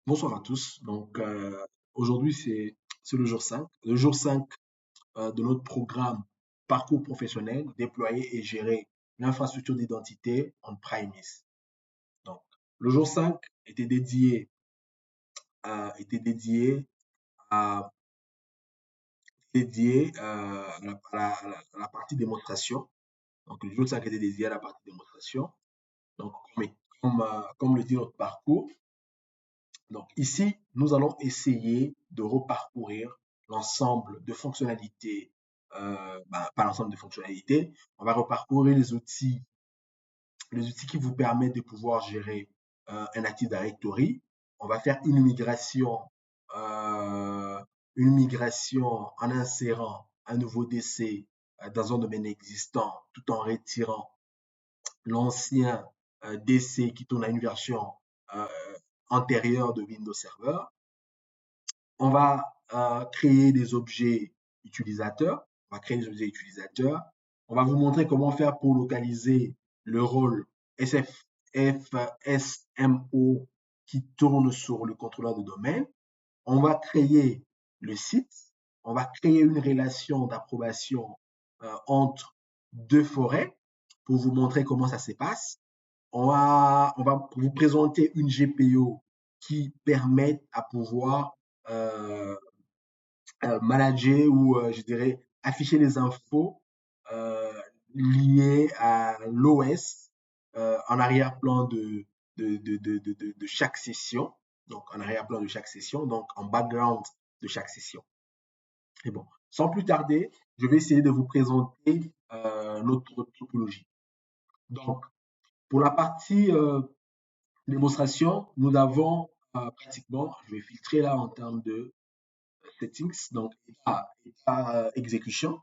Bonsoir à tous. Aujourd'hui, c'est le jour 5. Le jour 5 de notre programme Parcours professionnel, déployer et gérer l'infrastructure d'identité en premise. Donc, le jour 5 était à, à la partie démonstration. Donc, le jour 5 était dédié à la partie démonstration. Donc, comme le dit notre parcours, donc ici, nous allons essayer de reparcourir l'ensemble de fonctionnalités, pas l'ensemble de fonctionnalités, on va reparcourir les outils qui vous permettent de pouvoir gérer un Active Directory. On va faire une migration en insérant un nouveau DC dans un domaine existant, tout en retirant l'ancien DC qui tourne à une version euh, antérieure de Windows Server. On va créer des objets utilisateurs. On va créer des objets utilisateurs. On va vous montrer comment faire pour localiser le rôle SFSMO qui tourne sur le contrôleur de domaine. On va créer le site. On va créer une relation d'approbation entre deux forêts pour vous montrer comment ça se passe. On va vous présenter une GPO qui permet à pouvoir euh, manager ou, je dirais, afficher les infos liées à l'OS en arrière-plan de chaque session. Donc, en arrière-plan de chaque session, donc en background de chaque session. Et bon, sans plus tarder, je vais essayer de vous présenter notre topologie. Donc, pour la partie démonstration, nous avons pratiquement, je vais filtrer là en termes de settings, donc état exécution,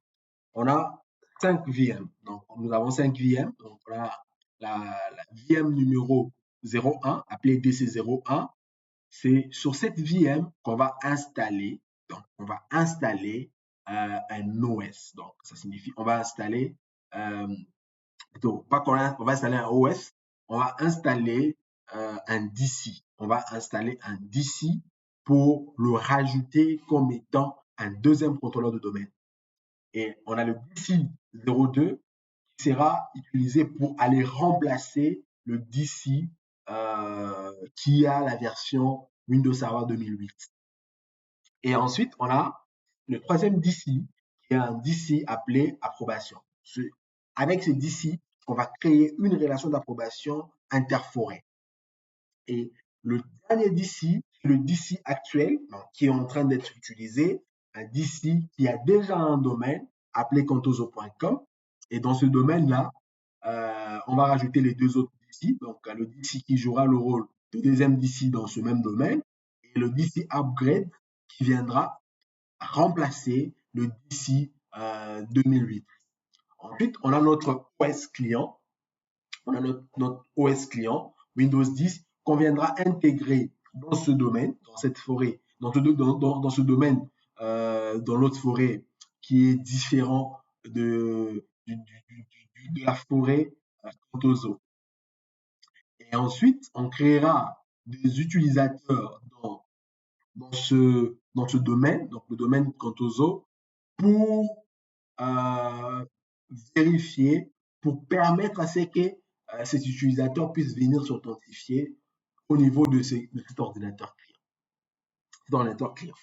on a 5 VM. Donc, nous avons 5 VM. Donc, on a la VM numéro 01, appelée DC01. C'est sur cette VM qu'on va installer. Donc, on va installer un OS. Donc, ça signifie on va installer, plutôt, pas qu'on on va installer un OS, on va installer un DC. On va installer un DC pour le rajouter comme étant un deuxième contrôleur de domaine. Et on a le DC 02 qui sera utilisé pour aller remplacer le DC qui a la version Windows Server 2008. Et ensuite, on a le troisième DC qui est un DC appelé approbation. Avec ce DC, on va créer une relation d'approbation interforêt. Et le dernier DC, le DC actuel, donc, qui est en train d'être utilisé, un DC qui a déjà un domaine appelé contoso.com. Et dans ce domaine-là, on va rajouter les deux autres DC. Donc, le DC qui jouera le rôle de deuxième DC dans ce même domaine et le DC upgrade qui viendra remplacer le DC 2008. Ensuite, on a notre OS client. On a notre OS client, Windows 10, qu'on viendra intégrer dans ce domaine, dans cette forêt, dans ce domaine, dans notre forêt qui est différent de la forêt Contoso. Et ensuite, on créera des utilisateurs dans ce domaine, donc le domaine Contoso, pour vérifier, pour permettre à ce que cet utilisateur puisse venir s'authentifier au niveau de cet ordinateur client.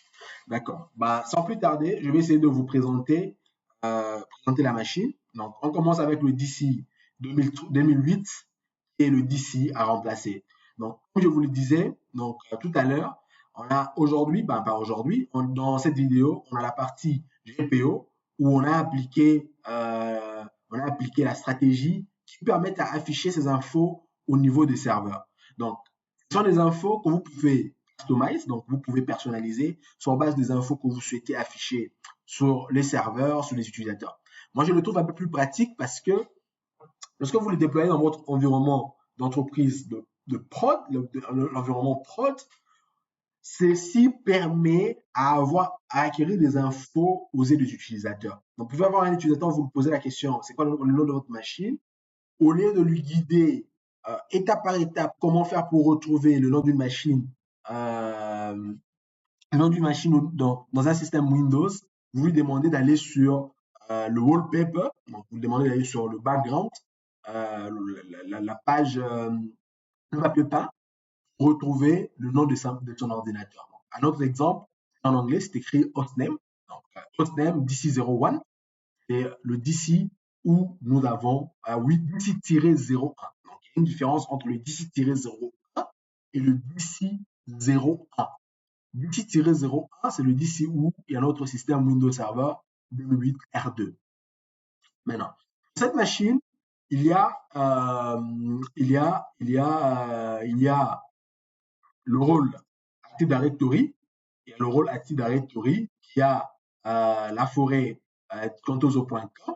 D'accord. Sans plus tarder, je vais essayer de vous présenter la machine. Donc, on commence avec le DC 2008 et le DC à remplacer. Donc, comme je vous le disais tout à l'heure, on a aujourd'hui, pas aujourd'hui, dans cette vidéo, on a la partie GPO où on a appliqué la stratégie qui permet à afficher ces infos au niveau des serveurs. Donc, ce sont des infos que vous pouvez customize, donc vous pouvez personnaliser sur base des infos que vous souhaitez afficher sur les serveurs, sur les utilisateurs. Moi, je le trouve un peu plus pratique parce que lorsque vous le déployez dans votre environnement d'entreprise de prod, l'environnement prod, ceci permet à acquérir des infos aux yeux des utilisateurs. Donc, vous pouvez avoir un utilisateur, vous lui posez la question, c'est quoi le nom de votre machine? Au lieu de lui guider étape par étape comment faire pour retrouver le nom d'une machine le nom d'une machine dans un système Windows, vous lui demandez d'aller sur le wallpaper, donc vous lui demandez d'aller sur le background, la page ne papier peint, pour retrouver le nom de son ordinateur. Donc, un autre exemple, en anglais, c'est écrit hostname. Donc, hostname DC01, c'est le DC où nous avons, oui, DC-01. Donc, il y a une différence entre le DC-01 et le DC-01. DC-01, c'est le DC où il y a notre système Windows Server 2008 R2. Maintenant, cette machine, il y a le rôle Active Directory. Il y a le rôle Active Directory qui a la forêt contoso.com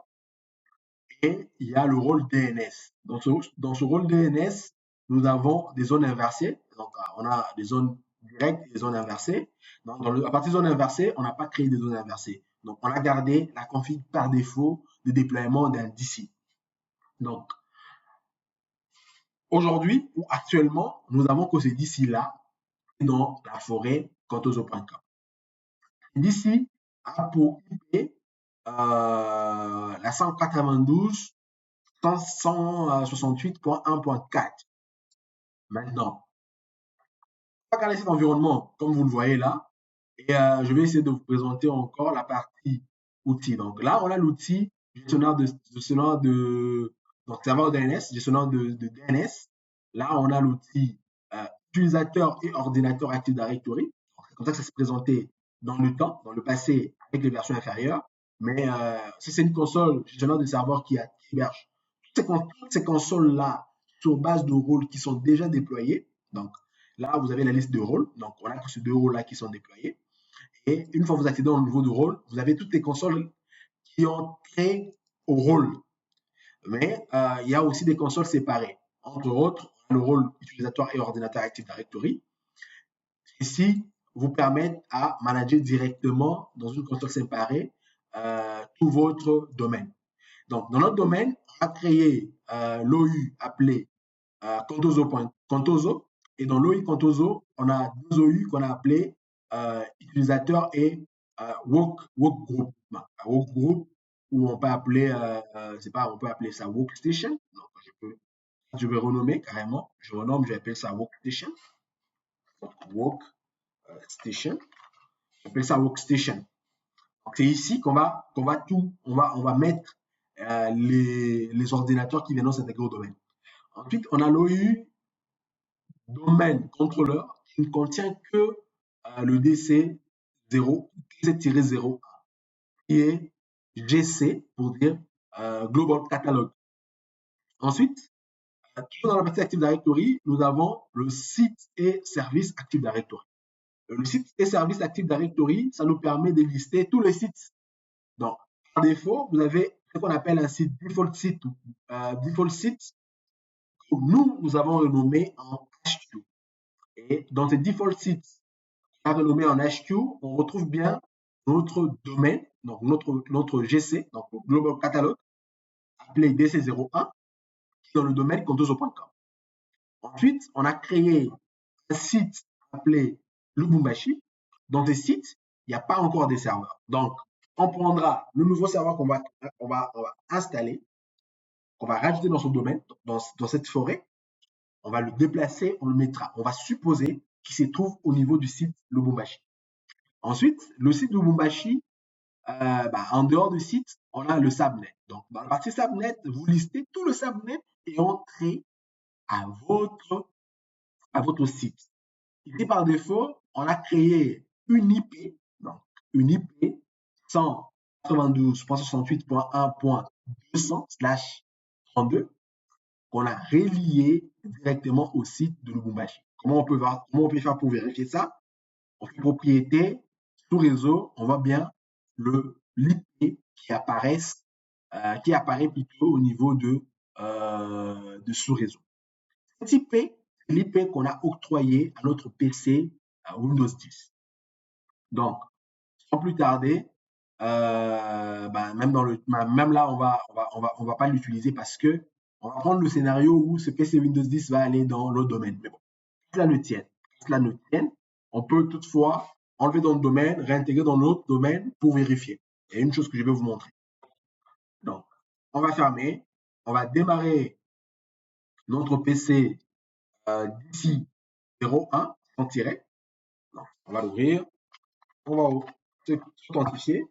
et il y a le rôle DNS. Dans ce rôle DNS, nous avons des zones inversées. Donc, on a des zones directes et des zones inversées. Donc, à partir des zones inversées, on n'a pas créé des zones inversées. Donc, on a gardé la config par défaut de déploiement d'un DC. Donc, aujourd'hui ou actuellement, nous avons que ces DC-là dans la forêt contoso.com. DC a pour IP la 192.168.1.4. Maintenant, on va regarder cet environnement comme vous le voyez là et je vais essayer de vous présenter encore la partie outils. Donc là, on a l'outil gestionnaire de donc serveur DNS, gestionnaire de DNS. Là, on a l'outil utilisateur et ordinateur Active Directory. C'est comme ça que ça s'est présenté dans le temps, dans le passé, avec les versions inférieures. Mais si c'est une console gestionnaire de serveur qui héberge toutes ces consoles-là sur base de rôles qui sont déjà déployés. Donc là, vous avez la liste de rôles. Donc on a que ces deux rôles-là qui sont déployés. Et une fois que vous accédez au niveau de rôle, vous avez toutes les consoles qui ont créé au rôle. Mais il y a aussi des consoles séparées. Entre autres, le rôle utilisateur et ordinateur Active Directory. Ici, vous permettent à manager directement dans une console séparée tout votre domaine. Donc, dans notre domaine, on a créé l'OU appelé Contoso. Et dans l'OU Contoso, on a deux OU qu'on a appelé utilisateur et workgroup. Workgroup, où on peut appeler, on peut appeler ça workstation. Donc, je vais renommer carrément. Je vais appeler ça workstation. Donc, workstation. J'appelle ça workstation. C'est ici qu'on va mettre les ordinateurs qui viennent s'intégrer au domaine. Ensuite, on a l'OU domaine contrôleur qui ne contient que le DC 0, qui est GC pour dire Global Catalog. Ensuite, toujours dans la partie Active Directory, nous avons le site et service Active Directory. Le site et service Active Directory, ça nous permet de lister tous les sites. Donc, par défaut, vous avez ce qu'on appelle un site default site. Default site, nous avons renommé en HQ. Et dans ce default site qu'on a renommé en HQ, on retrouve bien notre domaine, donc notre GC, donc le Global Catalog, appelé DC01, qui est dans le domaine contoso.com. Ensuite, on a créé un site appelé Lubumbashi. Dans ce site, il n'y a pas encore des serveurs. Donc, on prendra le nouveau serveur qu'on va installer, qu'on va rajouter dans son domaine, dans cette forêt. On va le déplacer, on le mettra. On va supposer qu'il se trouve au niveau du site Lubumbashi. Ensuite, le site Lubumbashi, en dehors du site, on a le subnet. Donc, dans la partie subnet, vous listez tout le subnet et entrez à votre site. Ici, par défaut, on a créé une IP, donc une IP 192.168.1.200/32 qu'on a relié directement au site de Lubumbashi. Comment on peut faire pour vérifier ça? On fait propriété sous réseau, on voit bien l'IP qui apparaît plutôt au niveau de sous-réseau. Cette IP, c'est l'IP qu'on a octroyé à notre PC à Windows 10. Donc, sans plus tarder, même là, on va pas l'utiliser parce que on va prendre le scénario où ce PC Windows 10 va aller dans l'autre domaine. Mais bon, cela ne tienne. on peut toutefois enlever dans le domaine, réintégrer dans l'autre domaine pour vérifier. Il y a une chose que je vais vous montrer. Donc, on va fermer, on va démarrer notre PC d'ici 01 sans tirer. Donc, on va l'ouvrir, on va s'authentifier.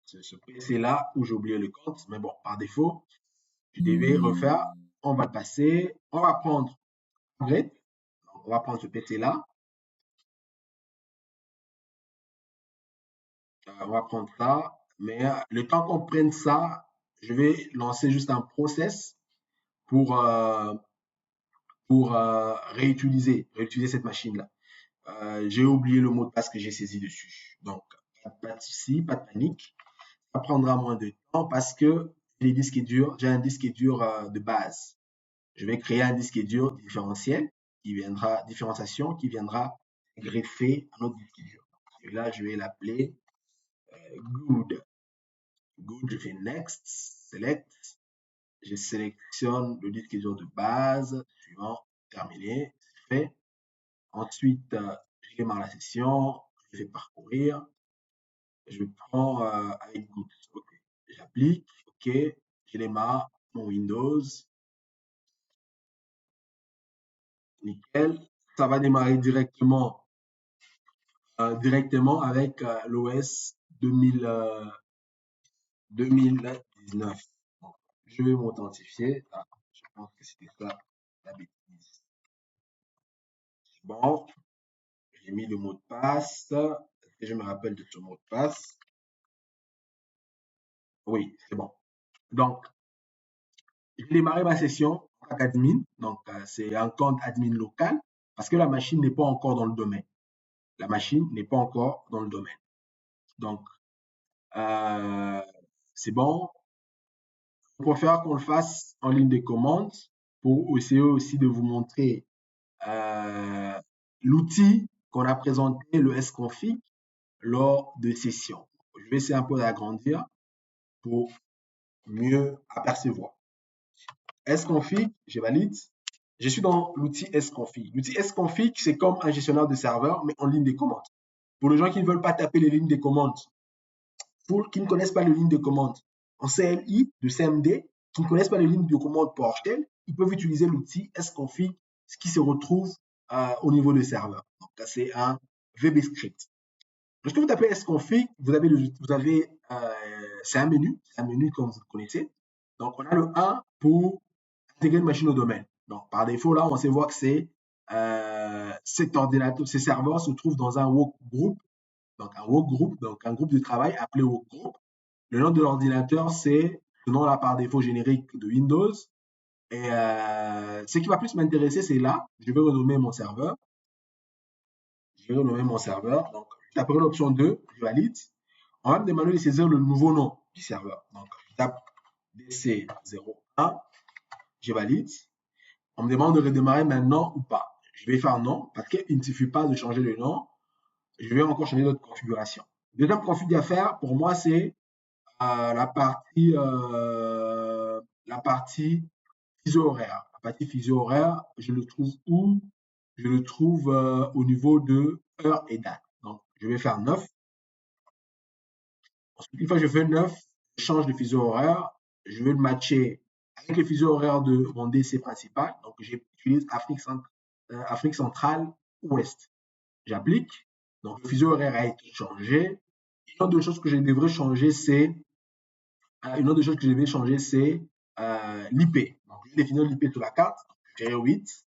C'est ce PC-là où j'ai oublié le compte, mais bon, par défaut, je devais refaire. On va passer, on va prendre upgrade. On va prendre ce PC-là. On va prendre ça. Mais le temps qu'on prenne ça, je vais lancer juste un process pour, réutiliser cette machine-là. J'ai oublié le mot de passe que j'ai saisi dessus. Donc, pas de souci, pas de panique. Ça prendra moins de temps parce que les disques durs, j'ai un disque dur de base. Je vais créer un disque dur différentiel différenciation qui viendra greffer un autre disque dur. Et là, je vais l'appeler good. Good, je fais next, select. Je sélectionne le disque dur de base. Suivant, terminé, c'est fait. Ensuite, je démarre la session, je fais parcourir. Je prends avec good. OK. J'applique, OK. Je démarre mon Windows. Nickel. Ça va démarrer directement avec l'OS 2019. Donc, je vais m'authentifier. Ah, je pense que c'était ça la bêtise. Bon, j'ai mis le mot de passe. Et je me rappelle de ce mot de passe. Oui, c'est bon. Donc, j'ai démarré ma session en tant qu'admin. Donc, c'est un compte admin local parce que la machine n'est pas encore dans le domaine. La machine n'est pas encore dans le domaine. Donc, c'est bon. Je préfère qu'on le fasse en ligne de commande pour essayer aussi de vous montrer l'outil qu'on a présenté, le sconfig, lors de sessions. Je vais essayer un peu d'agrandir pour mieux apercevoir. Sconfig, je valide. Je suis dans l'outil sconfig. L'outil sconfig, c'est comme un gestionnaire de serveur, mais en ligne de commande. Pour les gens qui ne veulent pas taper les lignes de commande, pour qui ne connaissent pas les lignes de commande en CLI, de CMD, qui ne connaissent pas les lignes de commande PowerShell, ils peuvent utiliser l'outil sconfig, ce qui se retrouve au niveau des serveurs. Donc, c'est un VB script. Lorsque vous tapez sconfig, c'est un menu comme vous le connaissez. Donc, on a le 1 pour intégrer une machine au domaine. Donc, par défaut, là, on sait voir que cet ordinateur, ces serveurs se trouvent dans un workgroup, donc un workgroup, donc un groupe de travail appelé workgroup. Le nom de l'ordinateur, c'est le nom là par défaut générique de Windows. Et ce qui va plus m'intéresser, c'est là, je vais renommer mon serveur. Donc, je taperai l'option 2, je valide. On va me demander de saisir le nouveau nom du serveur. Donc, je tape DC01, je valide. On me demande de redémarrer maintenant ou pas. Je vais faire non, parce qu'il ne suffit pas de changer le nom. Je vais encore changer d'autres configurations. Deuxième config à faire, pour moi, c'est la partie fuseau horaire. La partie fuseau horaire, je le trouve où? Je le trouve au niveau de heure et date. Donc, je vais faire 9. Ensuite, une fois que je fais 9, je change de fuseau horaire. Je vais le matcher avec le fuseau horaire de mon DC principal. Donc, j'utilise Afrique centrale ouest. J'applique. Donc, le fuseau horaire a été changé. Une autre chose que je devrais changer, c'est l'IP. Donc, je vais définir l'IP sur la carte. Je fais 8.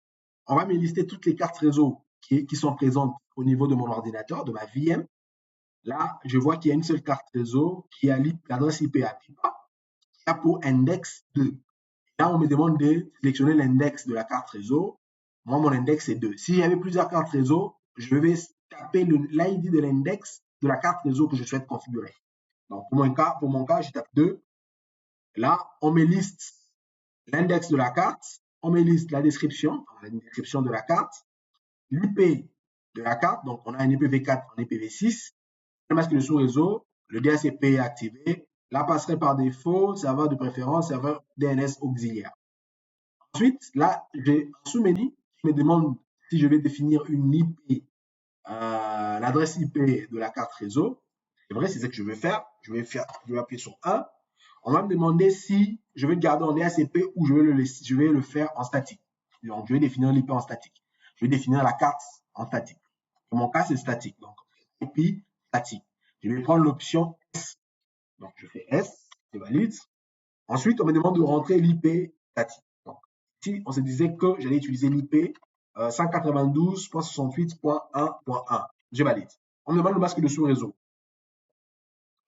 On va me lister toutes les cartes réseau qui sont présentes au niveau de mon ordinateur, de ma VM. Là, je vois qu'il y a une seule carte réseau qui a l'adresse IP à PIPA, qui a pour index 2. Là, on me demande de sélectionner l'index de la carte réseau. Moi, mon index est 2. S'il y avait plusieurs cartes réseau, je vais taper l'ID de l'index de la carte réseau que je souhaite configurer. Donc, pour mon cas, je tape 2. Là, on me liste l'index de la carte, on me liste la description de la carte, l'IP de la carte, donc on a un IPv4, un IPv6, le masque de sous-réseau, le DHCP est activé, la passerelle par défaut, serveur de préférence, serveur DNS auxiliaire. Ensuite, là, j'ai un sous-menu qui me demande si je vais définir une IP, l'adresse IP de la carte réseau, c'est vrai, c'est ce que je vais faire. Je vais appuyer sur 1. On va me demander si je vais le garder en DHCP ou je vais le faire en statique. Donc, je vais définir l'IP en statique. Je vais définir la carte en statique. Dans mon cas, c'est statique. Donc, IP statique. Je vais prendre l'option S. Donc, je fais S, c'est valide. Ensuite, on me demande de rentrer l'IP statique. Donc, ici, on se disait que j'allais utiliser l'IP 192.68.1.1. Je valide. On me demande le masque de sous-réseau.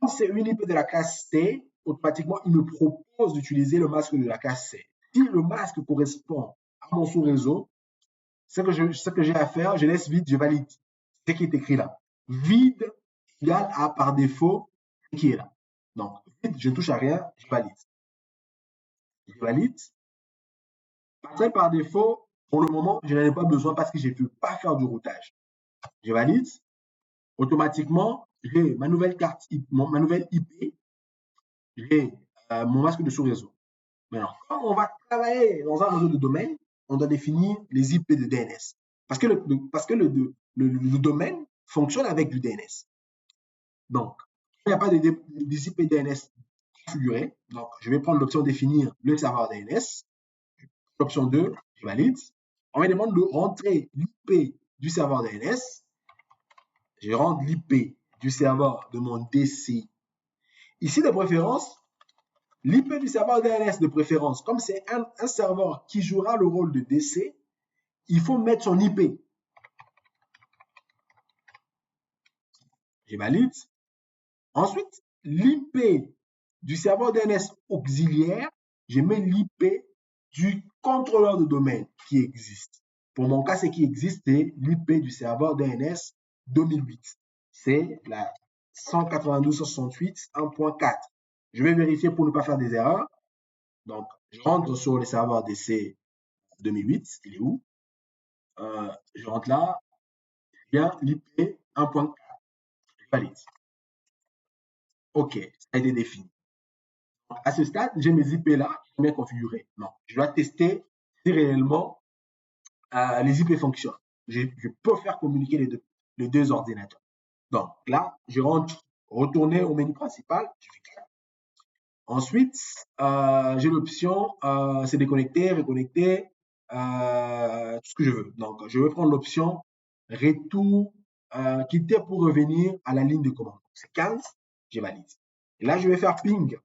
Quand c'est une IP de la classe C, automatiquement, il me propose d'utiliser le masque de la classe C. Si le masque correspond à mon sous-réseau, ce que j'ai à faire, je laisse vide, je valide. C'est ce qui est écrit là. Vide égale à par défaut ce qui est là. Donc, vide, je ne touche à rien, je valide. Je valide. Passer par défaut, pour le moment, je n'en ai pas besoin parce que je ne peux pas faire du routage. Je valide. Automatiquement, j'ai ma nouvelle carte, ma nouvelle IP, j'ai mon masque de sous-réseau. Maintenant, quand on va travailler dans un réseau de domaine, on doit définir les IP de DNS. Parce que le domaine fonctionne avec du DNS. Donc, il n'y a pas des IP DNS configurés. Donc, je vais prendre l'option définir le serveur DNS. L'option 2, je valide. On me demande de rentrer l'IP du serveur DNS. Je rentre l'IP du serveur de mon DC. Ici, de préférence, l'IP du serveur DNS de préférence, comme c'est un serveur qui jouera le rôle de DC, il faut mettre son IP. Je valide. Ensuite, l'IP du serveur DNS auxiliaire, je mets l'IP du contrôleur de domaine qui existe. Pour mon cas, ce qui existe, c'est l'IP du serveur DNS 2008. C'est la 192.68.1.4. Je vais vérifier pour ne pas faire des erreurs. Donc, je rentre sur le serveur DC 2008. Il est où? Je rentre là. Bien, l'IP 1.4. Je valide. OK, ça a été défini. À ce stade, j'ai mes IP là, bien configurés. Non, je dois tester si réellement les IP fonctionnent. Je peux faire communiquer les deux ordinateurs. Donc là, je rentre, retourner au menu principal. Je fais clac. Ensuite, j'ai l'option c'est déconnecter, reconnecter, tout ce que je veux. Donc, je vais prendre l'option retour, quitter pour revenir à la ligne de commande. C'est 15, je valide. Et là, je vais faire ping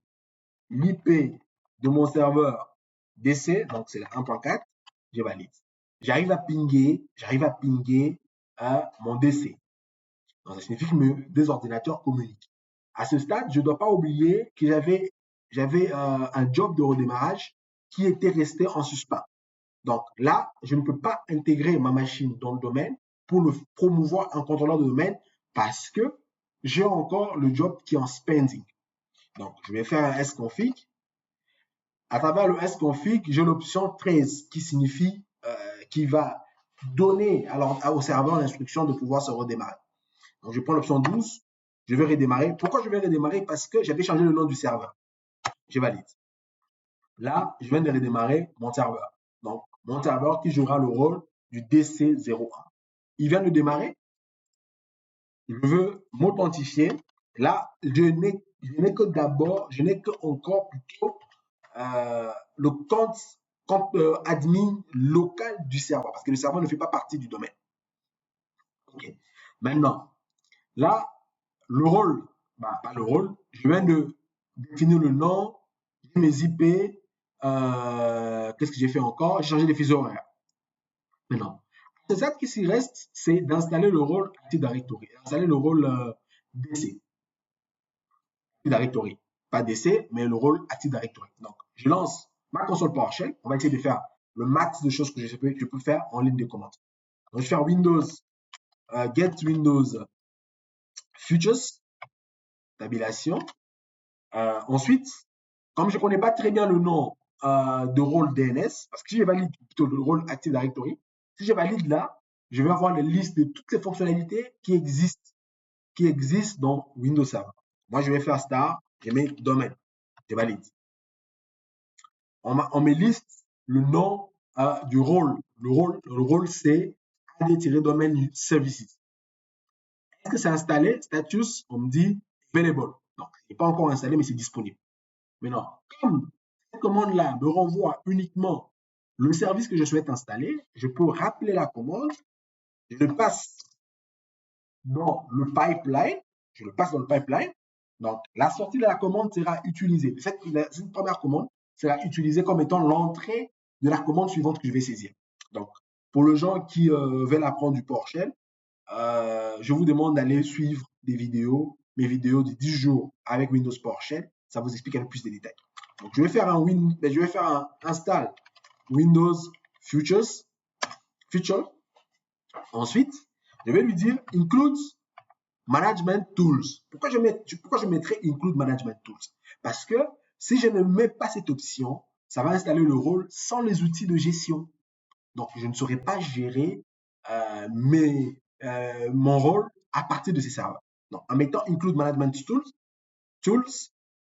l'IP de mon serveur DC, donc c'est la 1.4, je valide. J'arrive à pinguer mon DC. Donc, ça signifie que mes deux ordinateurs communiquent. À ce stade, je ne dois pas oublier que j'avais un job de redémarrage qui était resté en suspens. Donc là, je ne peux pas intégrer ma machine dans le domaine pour le promouvoir en contrôleur de domaine parce que j'ai encore le job qui est en spending. Donc, je vais faire un sconfig. À travers le sconfig, j'ai l'option 13 qui signifie qui va donner au serveur l'instruction de pouvoir se redémarrer. Donc, je prends l'option 12, je vais redémarrer. Pourquoi je vais redémarrer? Parce que j'avais changé le nom du serveur. Je valide. Là, je viens de redémarrer mon serveur. Donc, mon serveur qui jouera le rôle du DC01. Il vient de démarrer. Je veux m'authentifier. Là, je n'ai que encore plutôt le compte admin local du serveur, parce que le serveur ne fait pas partie du domaine. OK. Maintenant, là, le rôle, pas le rôle, je viens de définir le nom, mes IP, qu'est-ce que j'ai fait encore? J'ai changé les fuseaux horaires. Maintenant, c'est ça qui s'y reste, c'est d'installer le rôle Active Directory, installer le rôle DC. Active Directory, pas DC, mais le rôle Active Directory. Donc, je lance ma console PowerShell. On va essayer de faire le max de choses que je peux faire en ligne de commande. Donc, je vais faire Windows, get Windows Futures, tabulation. Ensuite, comme je ne connais pas très bien le nom de rôle DNS, parce que si je valide plutôt le rôle Active Directory, si je valide là, je vais avoir la liste de toutes les fonctionnalités qui existent dans Windows Server. Moi, je vais faire star, je mets domaine, je valide. On me liste le nom du rôle. Le rôle, c'est AD-domain services. Est-ce que c'est installé? Status, on me dit available. Donc, ce n'est pas encore installé, mais c'est disponible. Maintenant, comme cette commande-là me renvoie uniquement le service que je souhaite installer, je peux rappeler la commande, je le passe dans le pipeline, donc la sortie de la commande sera utilisée. Cette première commande sera utilisée comme étant l'entrée de la commande suivante que je vais saisir. Donc, pour les gens qui veulent apprendre du PowerShell, je vous demande d'aller suivre mes vidéos de 10 jours avec Windows PowerShell. Ça vous explique un peu plus de détails. Donc, je vais faire un install Windows Feature. Ensuite, je vais lui dire include Management Tools. Pourquoi je mettrais include Management Tools? Parce que si je ne mets pas cette option, ça va installer le rôle sans les outils de gestion. Donc, je ne saurais pas gérer mon rôle à partir de ces serveurs. Donc, en mettant Include Management Tools,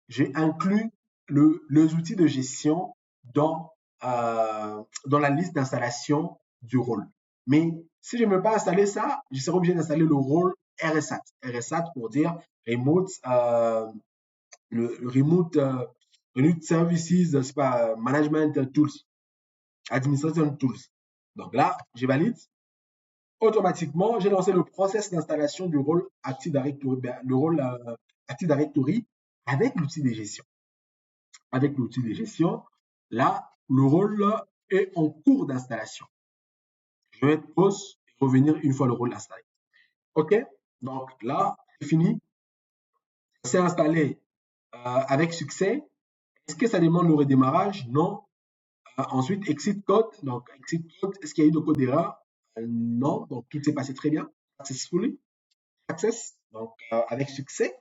j'ai inclus les outils de gestion dans la liste d'installation du rôle. Mais si je ne veux pas installer ça, je serai obligé d'installer le rôle RSAT. RSAT pour dire Remote, Remote Services, c'est pas Management Tools, Administration Tools. Donc là, je valide. Automatiquement, j'ai lancé le process d'installation du rôle Active Directory, Active Directory avec l'outil de gestion. Avec l'outil de gestion, là, le rôle est en cours d'installation. Je vais pause et revenir une fois le rôle installé. OK? Donc là, c'est fini. C'est installé avec succès. Est-ce que ça demande le redémarrage? Non. Ensuite, exit code. Donc, exit code, est-ce qu'il y a eu de code d'erreur? Non. Donc, tout s'est passé très bien. Successfully. Access. Donc, avec succès.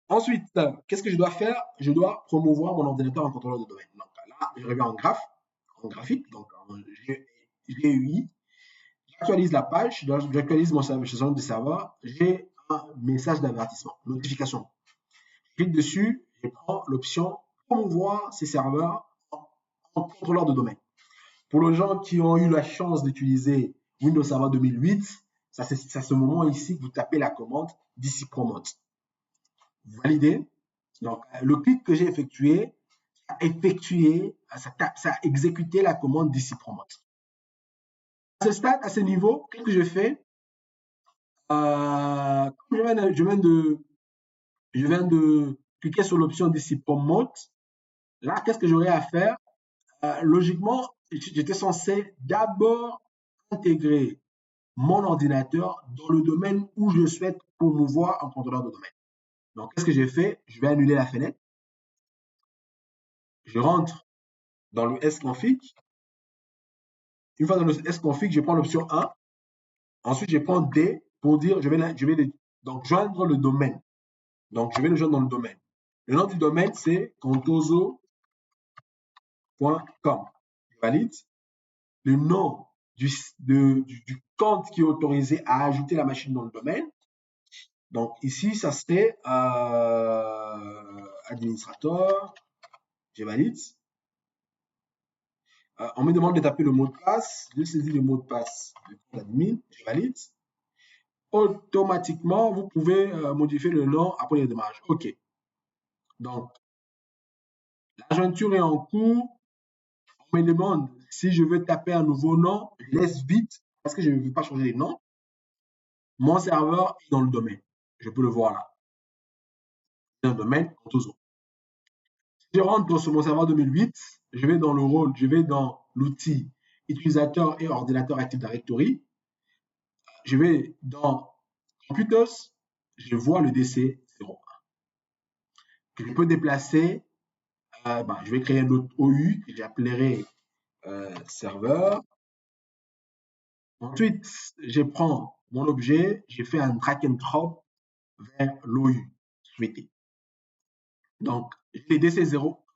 Ensuite, qu'est-ce que je dois faire? Je dois promouvoir mon ordinateur en contrôleur de domaine. Donc, là, je reviens en graphique, donc en GUI. J'actualise la page, j'actualise mon serveur de serveur. J'ai un message d'avertissement, notification. Je clique dessus, je prends l'option promouvoir ces serveurs en contrôleur de domaine. Pour les gens qui ont eu la chance d'utiliser Windows Server 2008, c'est à ce moment ici que vous tapez la commande DC Promote. Validé. Donc, le clic que j'ai effectué, ça a exécuté la commande DC Promote. À ce stade, à ce niveau, qu'est-ce que je fais? Je viens de cliquer sur l'option DC Promote. Là, qu'est-ce que j'aurais à faire? Logiquement, j'étais censé d'abord intégrer mon ordinateur dans le domaine où je souhaite promouvoir un contrôleur de domaine. Donc, qu'est-ce que j'ai fait? Je vais annuler la fenêtre. Je rentre dans le sconfig. Une fois dans le sconfig, je prends l'option 1. Ensuite, je prends D pour dire, donc joindre le domaine. Donc, je vais le joindre dans le domaine. Le nom du domaine, c'est contoso.com. Je valide. Le nom du compte qui est autorisé à ajouter la machine dans le domaine. Donc, ici, ça serait administrateur. Je valide. On me demande de taper le mot de passe. Je saisis le mot de passe de admin. Je valide. Automatiquement, vous pouvez modifier le nom après le démarrage. OK. Donc, la jointure est en cours. On me demande si je veux taper un nouveau nom. Je laisse vite parce que je ne veux pas changer les noms. Mon serveur est dans le domaine. Je peux le voir là. Dans le domaine, Contoso. Si je rentre sur mon serveur 2008, je vais dans le rôle, je vais dans l'outil utilisateur et ordinateur Active Directory. Je vais dans Computers, je vois le DC01. Je peux déplacer, je vais créer un autre OU que j'appellerai serveur. Ensuite, je prends mon objet, je fais un drag and drop vers l'OU souhaité. Donc, j'ai DC01,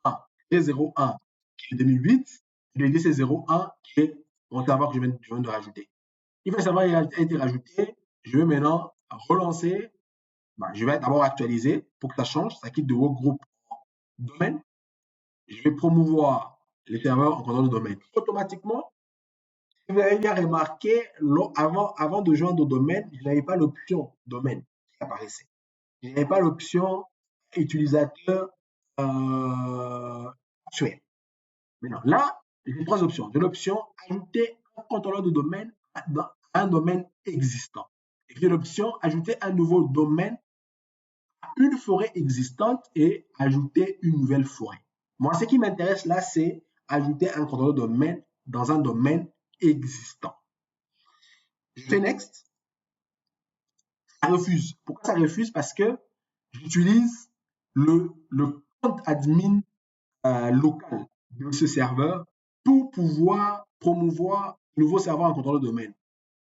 D01 qui est 2008, et le DC01 qui est mon serveur que je viens de rajouter. Une fois que le serveur a été rajouté, je vais maintenant relancer. Je vais d'abord actualiser pour que ça change. Ça quitte de workgroup en domaine. Je vais promouvoir les serveurs en contrôle de domaine. Automatiquement, Vous avez bien remarqué, avant de joindre au domaine, je n'avais pas l'option domaine qui apparaissait. Je n'avais pas l'option utilisateur actuel. Maintenant, là, j'ai trois options. J'ai l'option ajouter un contrôleur de domaine dans un domaine existant. Et j'ai l'option ajouter un nouveau domaine à une forêt existante et ajouter une nouvelle forêt. Moi, ce qui m'intéresse là, c'est ajouter un contrôleur de domaine dans un domaine existant. Je fais next. Ça refuse. Pourquoi ça refuse? Parce que j'utilise le compte admin local de ce serveur pour pouvoir promouvoir le nouveau serveur en contrôle de domaine.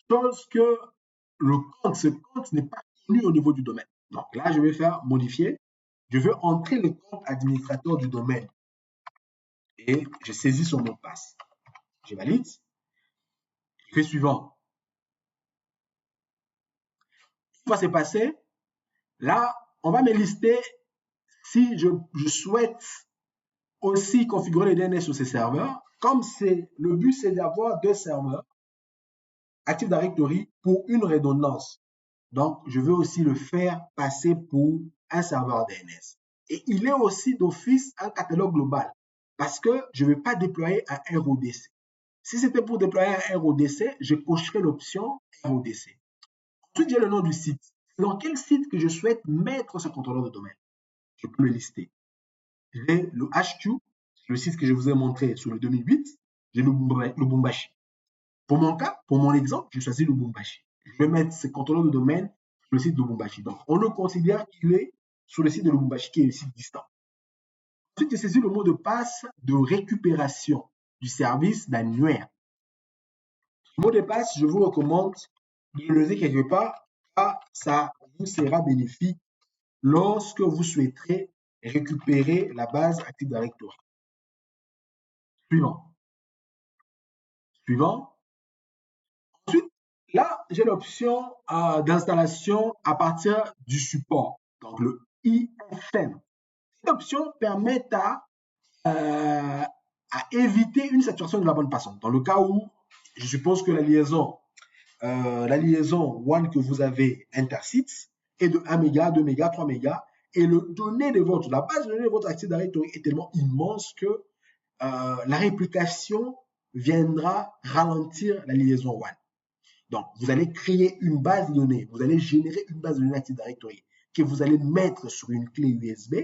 Chose que ce compte n'est pas connu au niveau du domaine. Donc là, je vais faire modifier. Je veux entrer le compte administrateur du domaine et je saisis son mot de passe. Je valide. Je fais suivant. Ce qui va se passer, là, on va me lister si je souhaite aussi configurer les DNS sur ces serveurs. Comme le but, c'est d'avoir deux serveurs Active Directory pour une redondance. Donc, je veux aussi le faire passer pour un serveur DNS. Et il est aussi d'office un catalogue global parce que je ne vais pas déployer un RODC. Si c'était pour déployer un RODC, je cocherai l'option RODC. Ensuite, j'ai le nom du site. Dans quel site que je souhaite mettre ce contrôleur de domaine? Je peux le lister. J'ai le HQ, le site que je vous ai montré sur le 2008. J'ai le Lubumbashi. Pour mon cas, pour mon exemple, je choisis Lubumbashi. Je vais mettre ce contrôleur de domaine sur le site de Lubumbashi. Donc, on le considère qu'il est sur le site de Lubumbashi, qui est le site distant. Ensuite, je saisis le mot de passe de récupération du service d'annuaire. Ce mot de passe, je vous recommande de le laisser quelque part, car ça vous sera bénéfique lorsque vous souhaiterez récupérer la base Active Directory. Suivant. Suivant. Ensuite, là, j'ai l'option d'installation à partir du support, donc le IFM. Cette option permet à éviter une saturation de la bande passante. Dans le cas où, je suppose que la liaison WAN que vous avez intersite est de 1 méga, 2 mégas, 3 mégas, et la base de données de votre Active Directory est tellement immense que la réplication viendra ralentir la liaison WAN. Donc, vous allez créer une base de données, vous allez générer une base de données Active Directory que vous allez mettre sur une clé USB.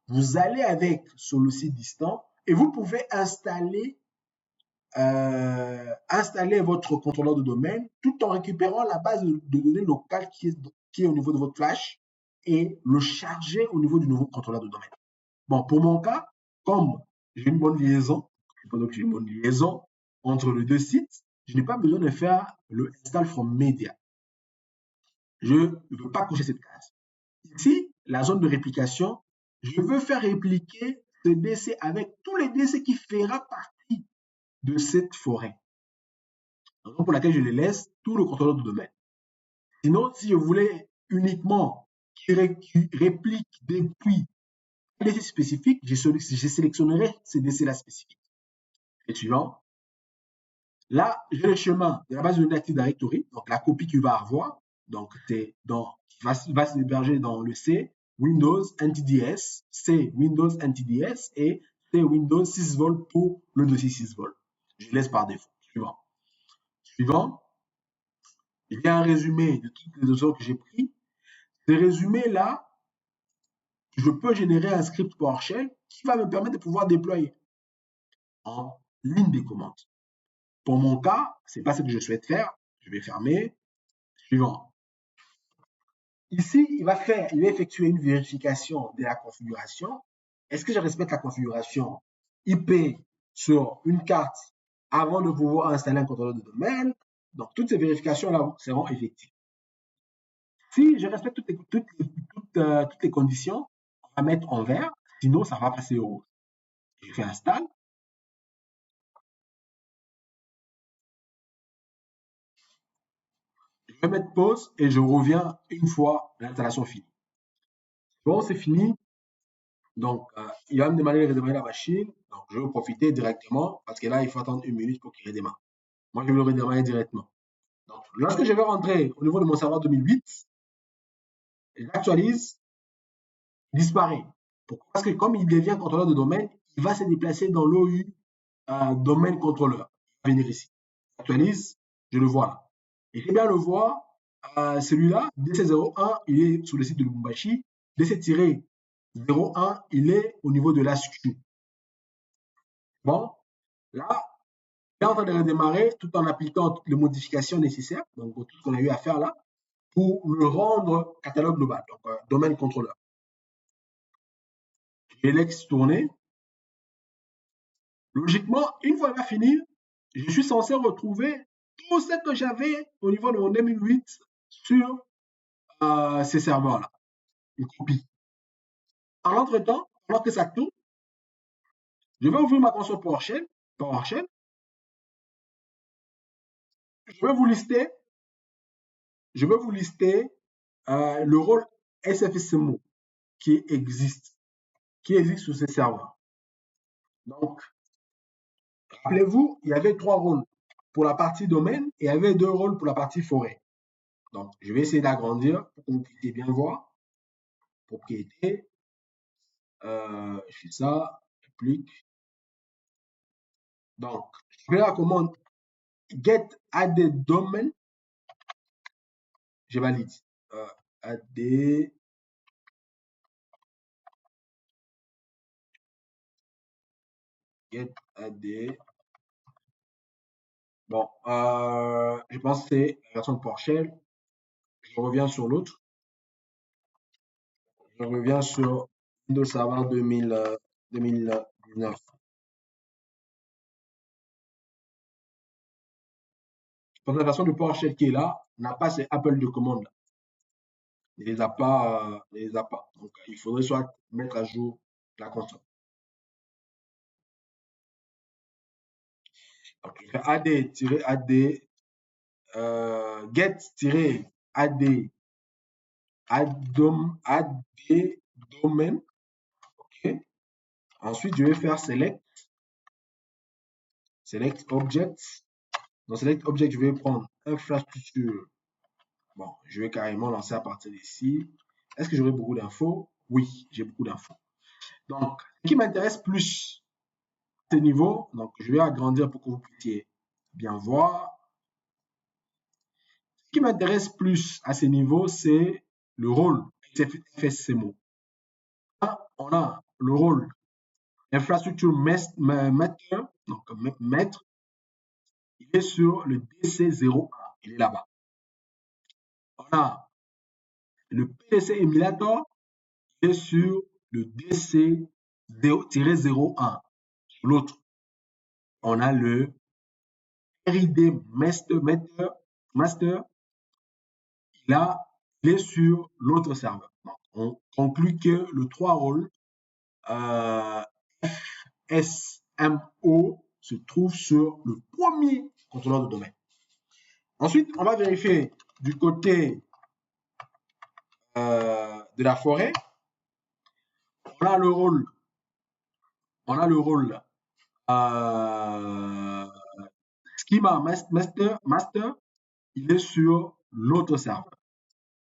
Vous allez avec sur le site distant et vous pouvez installer votre contrôleur de domaine tout en récupérant la base de données locale qui est au niveau de votre flash et le charger au niveau du nouveau contrôleur de domaine. Bon, pour mon cas, comme j'ai une bonne liaison, entre les deux sites, je n'ai pas besoin de faire le install from media. Je ne veux pas cocher cette case. Ici, la zone de réplication, je veux faire répliquer ce DC avec tous les DC qui fera partie de cette forêt. Raison pour laquelle je les laisse tout le contrôleur de domaine. Sinon, si je voulais uniquement qu'il réplique depuis un DC spécifique, je sélectionnerai ces DC-là spécifiques. Et suivant. Là, j'ai le chemin de la base de données Active Directory, donc la copie que tu vas avoir. Donc, c'est va s'héberger dans le C, Windows NTDS, C Windows NTDS et C Windows 6 volts pour le dossier 6 volts. Je laisse par défaut. Suivant. Suivant. Il y a un résumé de toutes les options que j'ai prises. Ces résumés-là, je peux générer un script PowerShell qui va me permettre de pouvoir déployer en ligne des commandes. Pour mon cas, ce n'est pas ce que je souhaite faire. Je vais fermer. Suivant. Ici, il va effectuer une vérification de la configuration. Est-ce que je respecte la configuration IP sur une carte avant de pouvoir installer un contrôleur de domaine? Donc, toutes ces vérifications-là seront effectives. Si je respecte toutes les conditions, on va mettre en vert, sinon ça va passer au rouge. Je fais install. Je vais mettre pause et je reviens une fois l'installation finie. Bon, c'est fini. Donc, il va me demander de redémarrer la machine. Donc, je vais profiter directement parce que là, il faut attendre 1 minute pour qu'il redémarre. Moi, je vais le redémarrer directement. Donc, lorsque je vais rentrer au niveau de mon serveur 2008, j'actualise, il disparaît. Pourquoi? Parce que comme il devient contrôleur de domaine, il va se déplacer dans l'OU domaine contrôleur. Il va venir ici. J'actualise, je le vois là. Et j'ai bien le voir, celui-là, DC01, il est sur le site de Lubumbashi. DC-01, il est au niveau de l'ASQ. Bon, là, il est en train de redémarrer tout en appliquant toutes les modifications nécessaires, donc tout ce qu'on a eu à faire là, pour le rendre catalogue global, donc domaine contrôleur. Je laisse tourner. Logiquement, une fois qu'il va finir, je suis censé retrouver tout ce que j'avais au niveau de mon 2008 sur ces serveurs-là. Une copie. En entre-temps, pendant que ça tourne, je vais ouvrir ma console PowerShell. Je vais vous lister, le rôle SFSMO qui existe sur ces serveurs. Donc, rappelez-vous, il y avait 3 rôles pour la partie domaine et il y avait 2 rôles pour la partie forêt. Donc, je vais essayer d'agrandir pour que vous puissiez bien voir. Propriété, je fais ça, applique. Donc, je vais la commande get add domain, je valide. Add, get add. Bon, je pense que c'est la version de PowerShell. Je reviens sur l'autre. Je reviens sur Windows Server 2019. Donc la version de PowerShell qui est là n'a pas ces appels de commande. Il ne les a pas. Donc il faudrait soit mettre à jour la console. Donc je fais AD-AD, get-AD, add domain. OK. Ensuite, je vais faire select object. Dans select object, je vais prendre infrastructure. Bon, je vais carrément lancer à partir d'ici. Est-ce que j'aurai beaucoup d'infos? Oui, j'ai beaucoup d'infos. Donc, ce qui m'intéresse plus à ce niveau, donc je vais agrandir pour que vous puissiez bien voir. Ce qui m'intéresse plus à ce niveau, c'est le rôle FSCMO. Là, on a le rôle infrastructure maître, donc maître, il est sur le DC01, il est là-bas. On a le PDC Emulator, il est sur le DC-01. L'autre, on a le RID Master, il est sur l'autre serveur. Donc, on conclut que le 3 rôles FSMO se trouve sur le premier contrôleur de domaine. Ensuite, on va vérifier du côté de la forêt. On a le rôle schema master, il est sur l'autre serveur.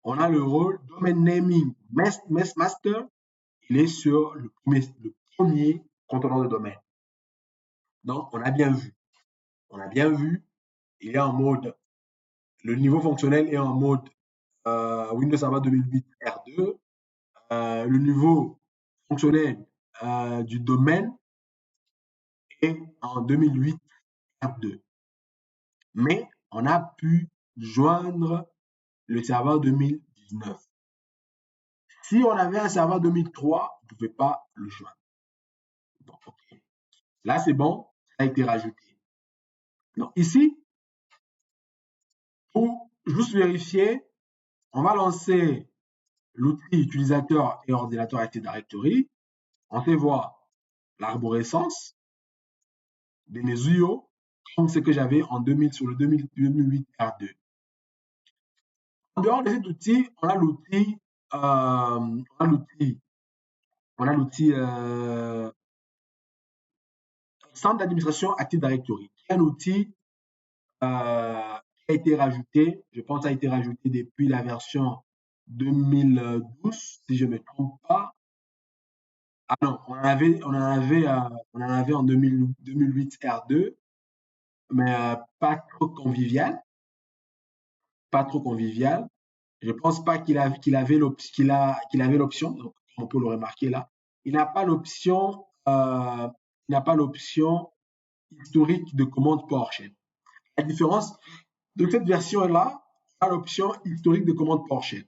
On a le rôle domain naming master, il est sur le premier contrôleur de domaine. Donc, on a bien vu, il est en mode, le niveau fonctionnel est en mode Windows Server 2008 R2. Le niveau fonctionnel du domaine est en 2008 R2. Mais on a pu joindre le serveur 2019. Si on avait un serveur 2003, on ne pouvait pas le joindre. Bon, okay. Là, c'est bon, ça a été rajouté. Donc, ici, pour juste vérifier, on va lancer l'outil utilisateur et ordinateur Active Directory. On fait voir l'arborescence de mes UIO comme ce que j'avais en 2000 sur le 2008 R2. En dehors de cet outil, on a l'outil centre d'administration Active Directory, qui est un outil qui a été rajouté. Je pense que ça a été rajouté depuis la version 2012, si je ne me trompe pas. Ah non, on en avait en 2008 R2, mais pas trop convivial, pas trop convivial. Je pense pas qu'il avait l'option, donc on peut le remarquer là. Il n'a pas l'option, il n'a pas l'option historique de commande PowerShell. La différence de cette version-là, on a l'option historique de commande PowerShell.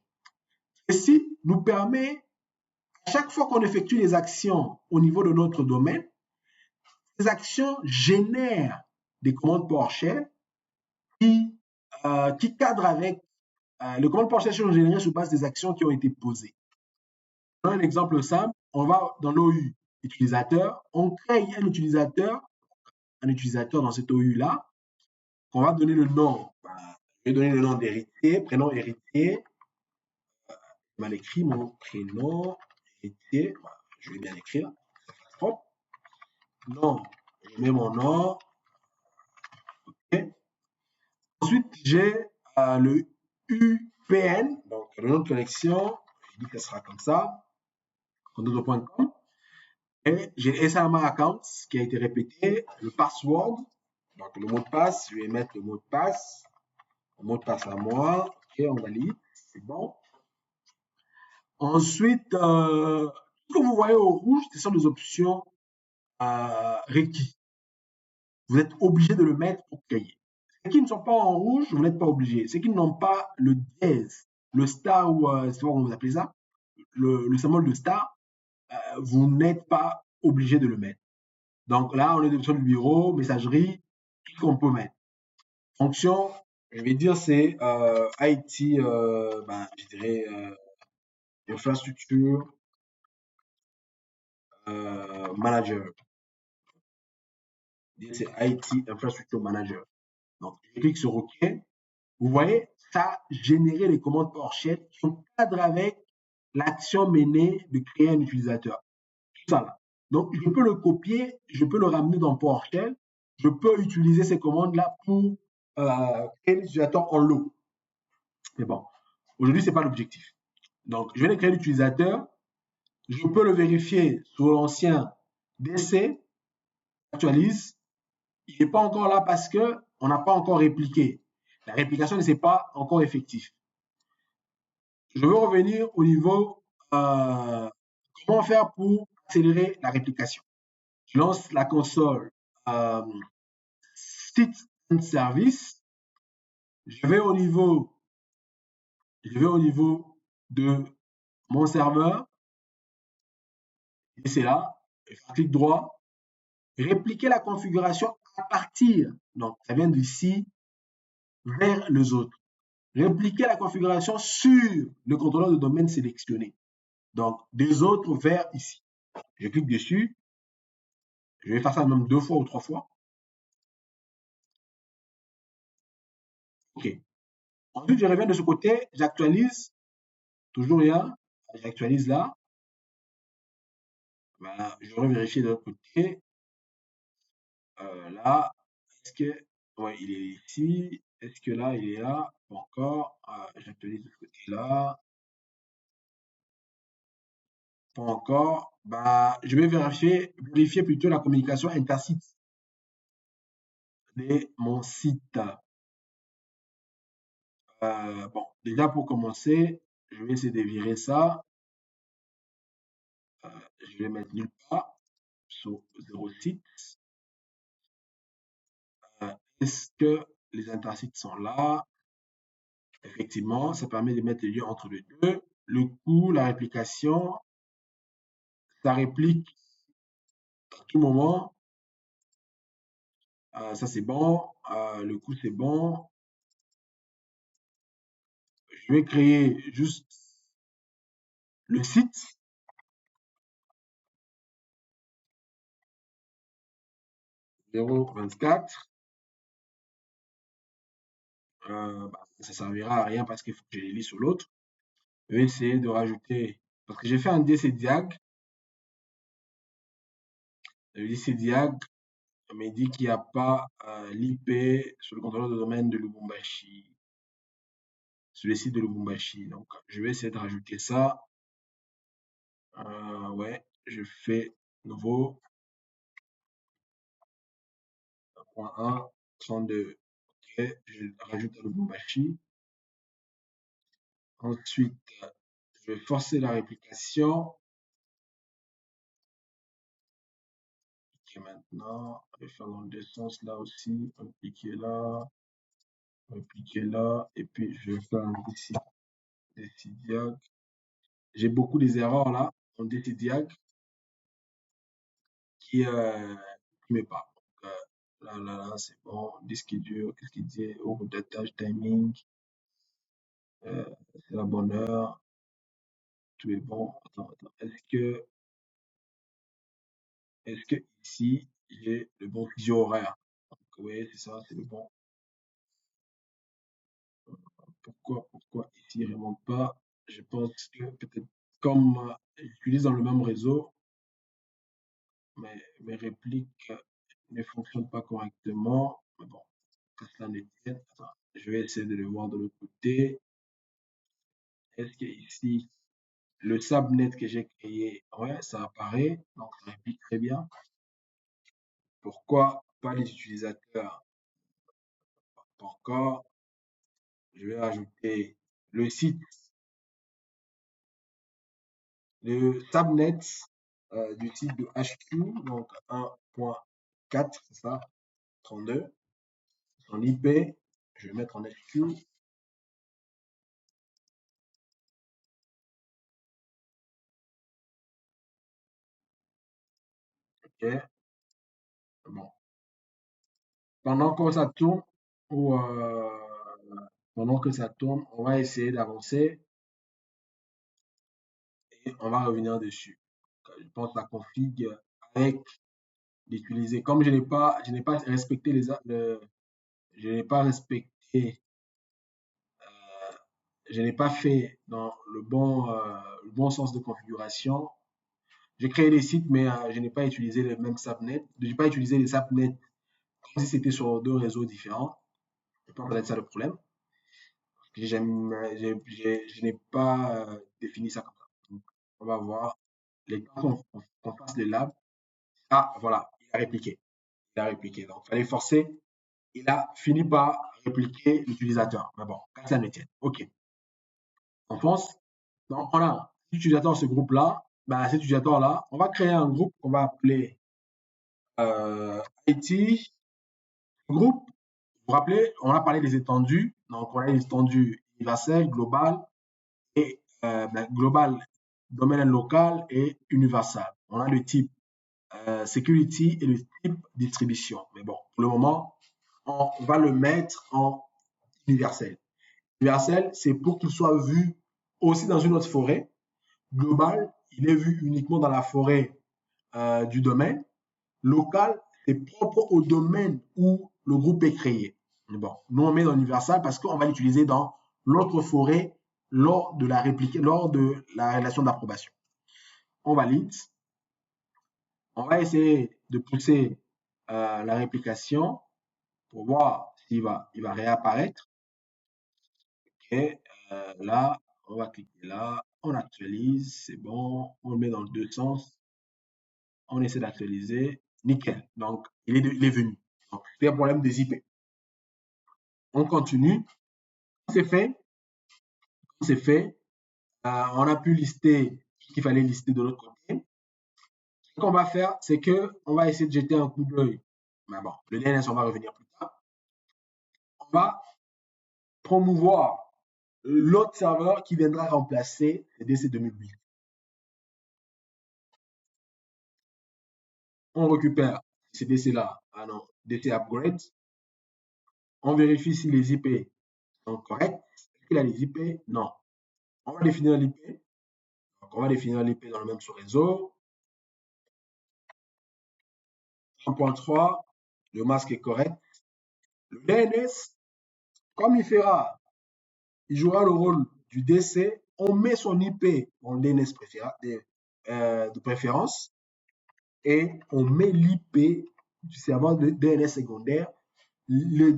Ceci nous permet, à chaque fois qu'on effectue les actions au niveau de notre domaine, ces actions génèrent des commandes PowerShell qui cadrent avec les commandes PowerShell sont générées sur base des actions qui ont été posées. Un exemple simple, on va dans l'OU utilisateur, on crée un utilisateur dans cet OU-là, qu'on va donner le nom. Je vais donner le nom d'héritier, prénom héritier. Je vais écrire mon prénom héritier. Je vais bien écrire. Hop. Nom, je mets mon nom. Okay. Ensuite, j'ai le UPN, donc le nom de connexion. Je dis que ce sera comme ça. Condodo.com. Et j'ai SAMA account qui a été répété, le password, donc le mot de passe, je vais mettre le mot de passe, à moi, ok, on valide, c'est bon. Ensuite, ce que vous voyez au rouge, ce sont des options requises. Vous êtes obligé de le mettre pour créer. Ceux qui ne sont pas en rouge, vous n'êtes pas obligé. Ceux qui n'ont pas le dièse, le star ou c'est pas comment vous appelez ça, le symbole de star, vous n'êtes pas obligé de le mettre. Donc là, on est sur le bureau, messagerie, tout ce qu'on peut mettre. Fonction, je vais dire c'est IT, je dirais infrastructure manager. C'est IT infrastructure manager. Donc je clique sur OK. Vous voyez, ça a généré les commandes PowerShell qui sont cadrées avec l'action menée de créer un utilisateur. Tout ça là. Donc je peux le copier, je peux le ramener dans PowerShell, je peux utiliser ces commandes-là pour créer l'utilisateur en lot. Mais bon, aujourd'hui, ce n'est pas l'objectif. Donc, je vais créer l'utilisateur. Je peux le vérifier sur l'ancien DC, actualise. Il n'est pas encore là parce qu'on n'a pas encore répliqué. La réplication ne s'est pas encore effective. Je veux revenir au niveau comment faire pour accélérer la réplication. Je lance la console site and service. Je vais au niveau de mon serveur. Et c'est là, je fais clic droit, répliquer la configuration à partir, donc ça vient d'ici vers les autres. Répliquer la configuration sur le contrôleur de domaine sélectionné. Donc des autres vers ici. Je clique dessus. Je vais faire ça même 2 fois ou 3 fois. OK. Ensuite, je reviens de ce côté, j'actualise. Toujours rien. J'actualise là. Voilà, je revérifie de l'autre côté. Là, est-ce que. Ouais, il est ici. Est-ce que là, il est là? Pas encore. J'actualise de ce côté-là. Pas encore. Je vais vérifier plutôt la communication intersite de mon site. Déjà pour commencer, je vais essayer de virer ça. Je vais mettre nulle part sur 0 site. Est-ce que les intersites sont là? Effectivement, ça permet de mettre les liens entre les deux. Le coût, la réplication, ça réplique à tout moment. Ça, c'est bon. Le coût, c'est bon. Je vais créer juste le site. .0.24. Ça servira à rien parce qu'il faut que je les lis sur l'autre. Je vais essayer de rajouter, parce que j'ai fait un DC diag. Le DC diag, me dit qu'il n'y a pas l'IP sur le contrôleur de domaine de Lubumbashi, sur le site de Lubumbashi. Donc, je vais essayer de rajouter ça. Ouais, je fais nouveau, 1.1, 32. Ok, je rajoute à Lubumbashi. Ensuite, je vais forcer la réplication. Ok, maintenant, je vais faire dans le deux sens là aussi. Appliquer là, et puis je vais faire un décidiac. J'ai beaucoup des erreurs là, en décidiac qui me parlent. Donc, là, c'est bon. Disque dur, qu'est-ce qu'il dit? Ouvre datage, timing, euh, c'est la bonne heure, tout est bon. Attends. Est-ce que ici, j'ai le bon fuseau horaire? Donc, oui, c'est ça, c'est le bon. Pourquoi ici, il ne remonte pas? Je pense que peut-être comme j'utilise dans le même réseau, mes répliques ne fonctionnent pas correctement. Mais bon, que cela ne tienne. Attends, je vais essayer de le voir de l'autre côté. Est-ce que ici, le subnet que j'ai créé, ouais, ça apparaît, donc ça réplique très bien. Pourquoi pas les utilisateurs? Encore, je vais ajouter le site, le subnet du site de HQ, donc 1.4, c'est ça, 32. Son IP, je vais mettre en HQ. Ok, bon. Pendant que ça tourne, ou pendant que ça tourne, on va essayer d'avancer et on va revenir dessus. Je pense la config avec d'utiliser. Comme je n'ai pas respecté je n'ai pas respecté, je n'ai pas fait dans le bon sens de configuration. J'ai créé des sites, mais je n'ai pas utilisé le même subnet. Je n'ai pas utilisé les subnets comme si c'était sur deux réseaux différents. Je pense que c'est ça le problème. Je n'ai pas défini ça comme ça. Donc, on va voir. Les temps qu'on fasse le lab. Ah, voilà, il a répliqué. Il a répliqué. Donc, il fallait forcer. Il a fini par répliquer l'utilisateur. Mais bon, quand ça ne tient. OK. On pense. Donc, on a l'utilisateur de ce groupe-là. Ben, cet utilisateur-là, on va créer un groupe qu'on va appeler IT groupe. Vous vous rappelez, on a parlé des étendues. Donc, on a une étendue universelle, globale et global, domaine local et universal. On a le type security et le type distribution. Mais bon, pour le moment, on va le mettre en universel. Universel, c'est pour qu'il soit vu aussi dans une autre forêt. Global, il est vu uniquement dans la forêt du domaine. Local, c'est propre au domaine où le groupe est créé. Mais bon, nous on met dans l'universal parce qu'on va l'utiliser dans l'autre forêt lors de la relation d'approbation. On valide. On va essayer de pousser la réplication pour voir s'il va réapparaître. Et là, on va cliquer là, on actualise, c'est bon, on le met dans le deux sens, on essaie d'actualiser, nickel. Donc, il est venu. Donc, c'est un problème des IP. On continue. C'est fait. C'est fait. On a pu lister ce qu'il fallait lister de l'autre côté. Ce qu'on va faire, c'est que on va essayer de jeter un coup d'œil. Mais bon, le DNS, on va revenir plus tard. On va promouvoir l'autre serveur qui viendra remplacer le DC 2008. On récupère ces DC-là. Ah non, DC upgrade. On vérifie si les IP sont corrects. Est-ce qu'il a les IP? Non. On va définir l'IP. Donc, on va définir l'IP dans le même sous-réseau. 1.3, le masque est correct. Le DNS, comme il jouera le rôle du DC, on met son IP en DNS de préférence et on met l'IP du serveur de DNS secondaire, le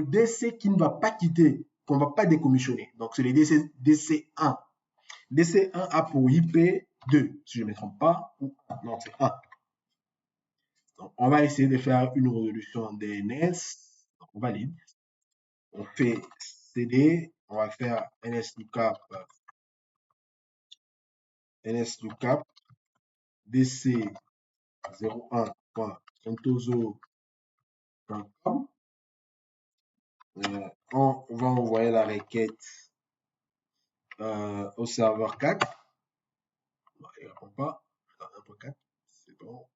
DC qui ne va pas quitter, qu'on ne va pas décommissionner. Donc, c'est le DC1. DC1 a pour IP 2, si je ne me trompe pas. Non, c'est 1. Donc, on va essayer de faire une résolution en DNS. Donc, on valide. On fait CD. On va faire NSLOOKUP DC01.contoso.com. On va envoyer la requête au serveur 4. Non, il ne répond pas. 1.4, c'est bon.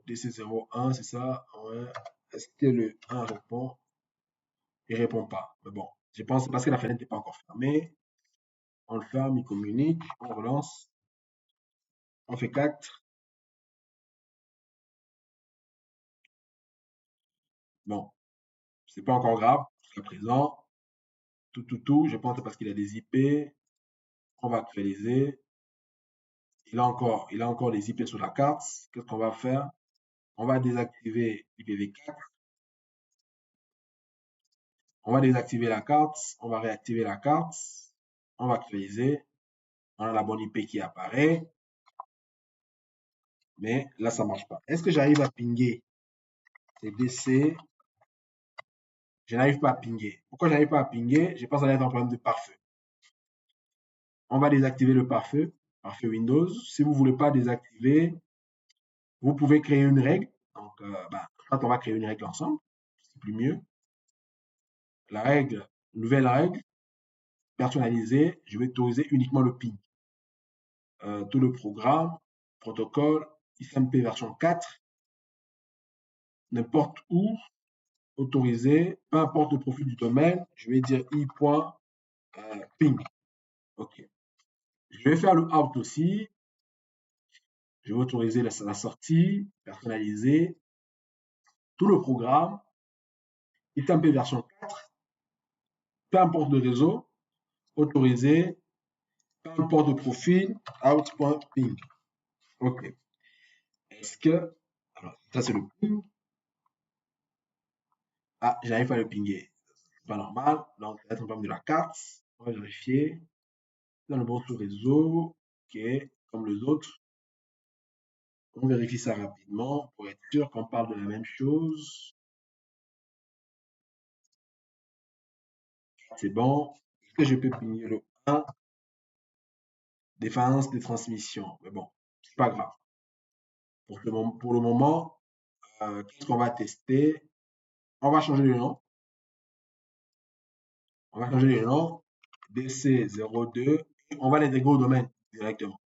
DC01, c'est ça. Ouais. Est-ce que le 1 répond? Il ne répond pas. Mais bon, je pense que c'est parce que la fenêtre n'est pas encore fermée. On le ferme, il communique, on relance. On fait 4. Bon, c'est pas encore grave jusqu'à présent. Tout. Je pense que c'est parce qu'il a des IP. On va actualiser. Il a encore des IP sur la carte. Qu'est-ce qu'on va faire? On va désactiver l'IPv4. On va désactiver la carte. On va réactiver la carte. On va actualiser. On a la bonne IP qui apparaît. Mais là, ça ne marche pas. Est-ce que j'arrive à pinguer? C'est DC. Je n'arrive pas à pinguer. Pourquoi je n'arrive pas à pinguer? Je pense que ça va être un problème de pare-feu. On va désactiver le pare-feu Windows. Si vous ne voulez pas désactiver, vous pouvez créer une règle. Donc, on va créer une règle ensemble. C'est plus mieux. La règle, nouvelle règle, personnalisée. Je vais autoriser uniquement le ping. Tout le programme, protocole, XMP version 4, n'importe où, autorisé, peu importe le profil du domaine, je vais dire i.ping. OK. Je vais faire le out aussi. Je vais autoriser la sortie, personnaliser, tout le programme, XMP version 4, peu importe le réseau, autorisé, peu importe le profil, out.ping. OK. Est-ce que, alors, ça c'est le ping. Ah, j'arrive pas à le pinguer. C'est pas normal. Donc, ça va être un problème de la carte. On va vérifier. Dans le bon sous-réseau. OK. Comme les autres. On vérifie ça rapidement pour être sûr qu'on parle de la même chose. C'est bon. Est-ce que je peux pinguer le 1? Défense de transmission. Mais bon, c'est pas grave. Pour le moment, qu'est-ce qu'on va tester? On va changer le nom. On va changer le nom. DC02. Et on va l'intégrer au domaine directement.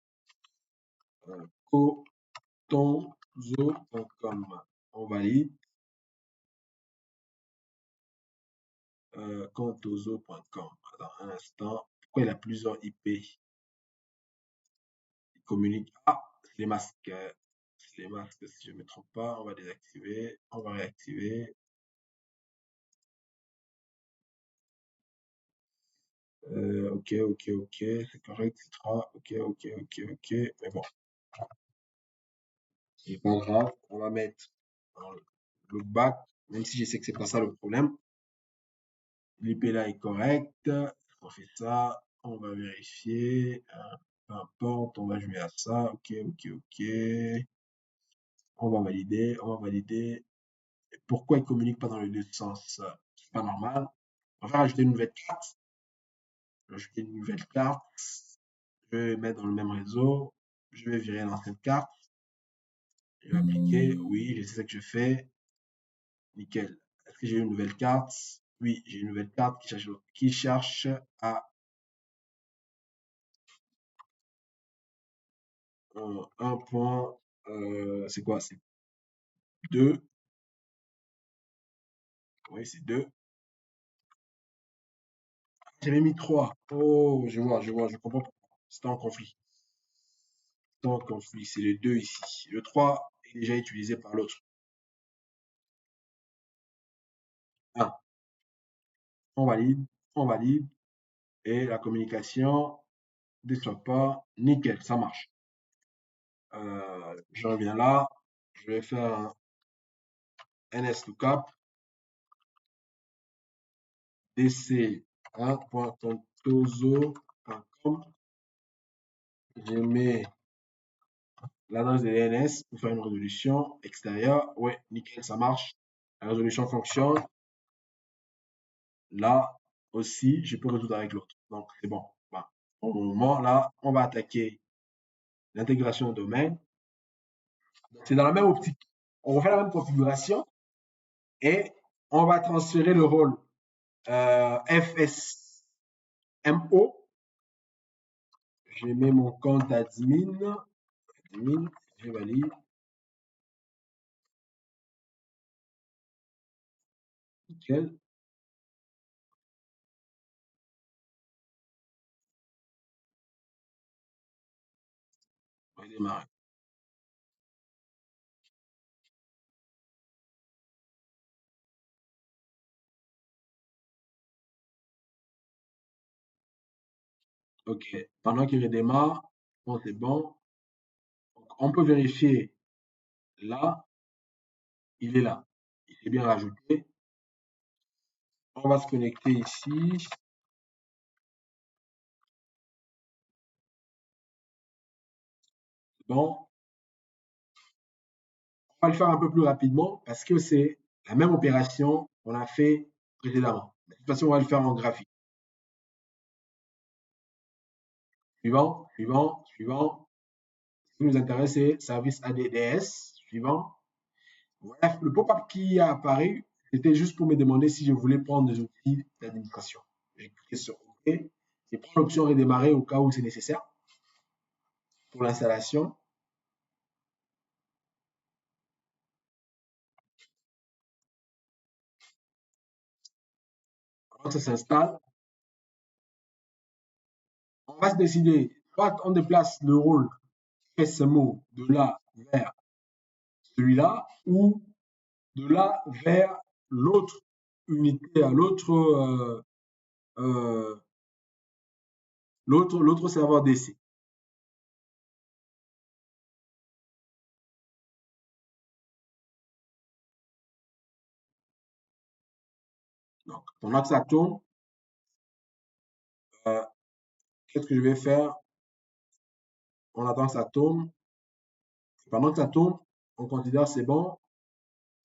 Cotonzo.com. On valide. Contozo.com. Attends un instant. Pourquoi il a plusieurs IP? Il communique. Ah, c'est les masques. C'est les masques, si je ne me trompe pas. On va désactiver. On va réactiver. OK. C'est correct. C'est 3. OK. Mais bon, c'est pas grave. On va mettre dans le loopback, même si je sais que c'est pas ça le problème. L'IP là est correct. On fait ça. On va vérifier. Peu importe. On va jouer à ça. OK. On va valider. Et pourquoi il communique pas dans les deux sens? C'est pas normal. On va rajouter une nouvelle carte. Ajouter une nouvelle carte. Je vais mettre dans le même réseau. Je vais virer l'ancienne carte. Je vais appliquer. Oui, je sais ce que je fais. Nickel. Est-ce que j'ai une nouvelle carte? Oui, j'ai une nouvelle carte qui cherche à un point. C'est quoi? C'est 2. Oui, c'est 2. J'avais mis 3. Oh, je vois, je comprends pourquoi. C'est en conflit. C'est le 2 ici. Le 3 est déjà utilisé par l'autre. Ah, on valide, et la communication ne déçoit pas. Nickel, ça marche. Je reviens là. Je vais faire un NSLOOKUP dc1.contoso.com. Je mets l'adresse de DNS pour faire une résolution extérieure. Ouais, nickel, ça marche. La résolution fonctionne. Là aussi, je peux résoudre avec l'autre. Donc, c'est bon. Voilà. Au moment, là, on va attaquer l'intégration de domaine. C'est dans la même optique. On refait la même configuration et on va transférer le rôle FSMO. Je mets mon compte admin. Je valide. Nickel. On va démarrer. OK. Pendant qu'il redémarre, bon, c'est bon. Donc, on peut vérifier là, il est là. Il est bien rajouté. On va se connecter ici. Bon, on va le faire un peu plus rapidement parce que c'est la même opération qu'on a fait précédemment. De toute façon, on va le faire en graphique. Suivant, suivant, suivant. Ce qui nous intéresse, c'est service ADDS. Suivant. Bref, le pop-up qui a apparu, c'était juste pour me demander si je voulais prendre des outils d'administration. J'ai cliqué sur OK. Je prends l'option redémarrer au cas où c'est nécessaire pour l'installation. Quand ça s'installe, on va se décider. Soit on déplace le rôle FSMO de là vers celui-là ou de là vers l'autre unité, à euh, l'autre serveur DC. Donc, pendant que ça tourne, euh, qu'est-ce que je vais faire? On attend que ça tourne. Pendant que ça tourne, on considère c'est bon.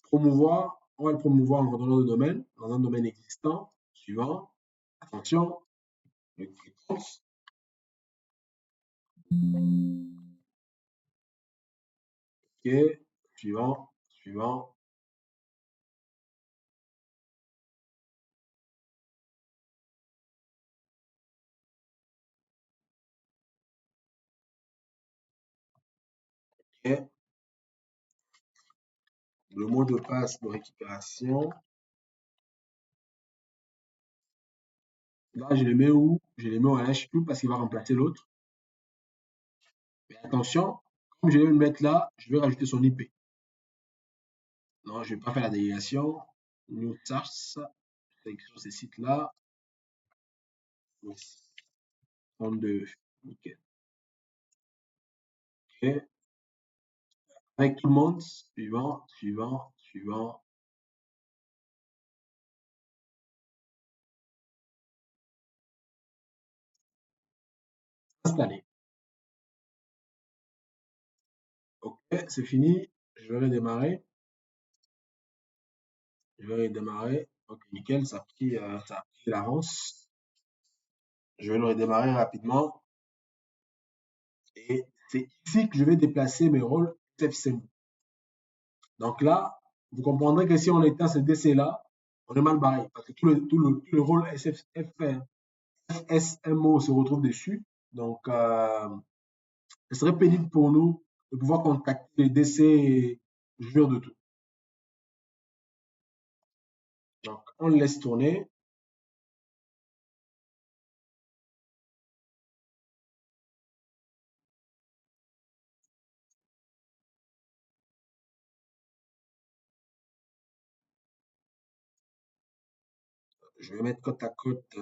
Promouvoir, on va le promouvoir en contrôleur de domaine, dans un domaine existant. Suivant. Attention, le compte. OK. Suivant, suivant. OK. Le mot de passe de récupération. Là, je le mets où? Je le mets en HQ parce qu'il va remplacer l'autre. Mais attention, comme je vais le mettre là, je vais rajouter son IP. Non, je ne vais pas faire la délégation. New source, sélection ces sites-là. 32. Nickel. OK. Avec tout le monde. Suivant, suivant, suivant. Installé. OK, c'est fini. Je vais redémarrer. Je vais redémarrer. OK, nickel. Ça a pris l'avance. Je vais le redémarrer rapidement. Et c'est ici que je vais déplacer mes rôles FSM. Donc là, vous comprendrez que si on éteint ce DC-là, on est mal barré. Parce que tout le rôle FSMO se retrouve dessus. Donc, ce serait pénible pour nous de pouvoir contacter les DC juniors de tout. Donc, on le laisse tourner. Je vais mettre côte à côte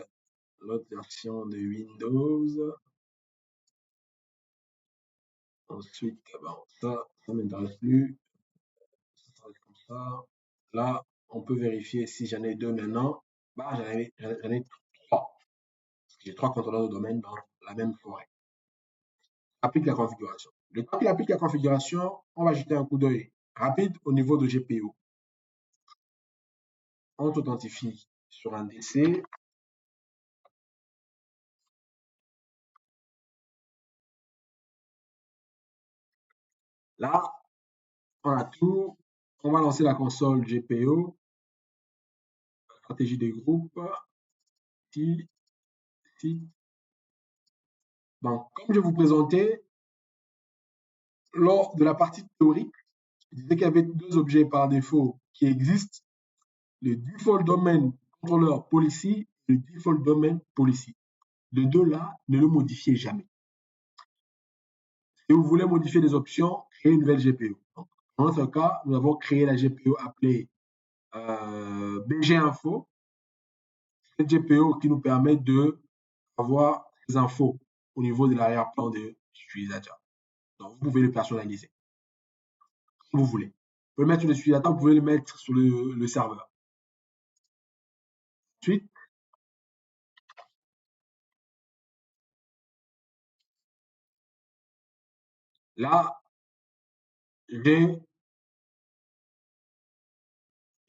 l'autre version de Windows. Ensuite, bon, ça m'intéresse plus. Ça reste comme ça. Là, on peut vérifier si j'en ai deux maintenant. Bah, j'en ai trois. Parce que j'ai trois contrôleurs de domaine dans la même forêt. Applique la configuration. Le temps qu'il applique la configuration, on va jeter un coup d'œil rapide au niveau de GPO. On t'authentifie sur un DC. Là, on a tout. On va lancer la console GPO, stratégie des groupes, si, si. Donc, comme je vous présentais, lors de la partie théorique, je disais qu'il y avait deux objets par défaut qui existent, le default domain controller policy et le default domain policy. Les deux là, ne le modifiez jamais. Si vous voulez modifier des options, créez une nouvelle GPO. Donc, dans notre cas, nous avons créé la GPO appelée BG Info. Cette GPO qui nous permet de avoir ces infos au niveau de l'arrière-plan de l'utilisateur. Donc, vous pouvez le personnaliser comme vous voulez. Vous pouvez le mettre sur l'utilisateur, vous pouvez le mettre sur le serveur. Ensuite, là, j'ai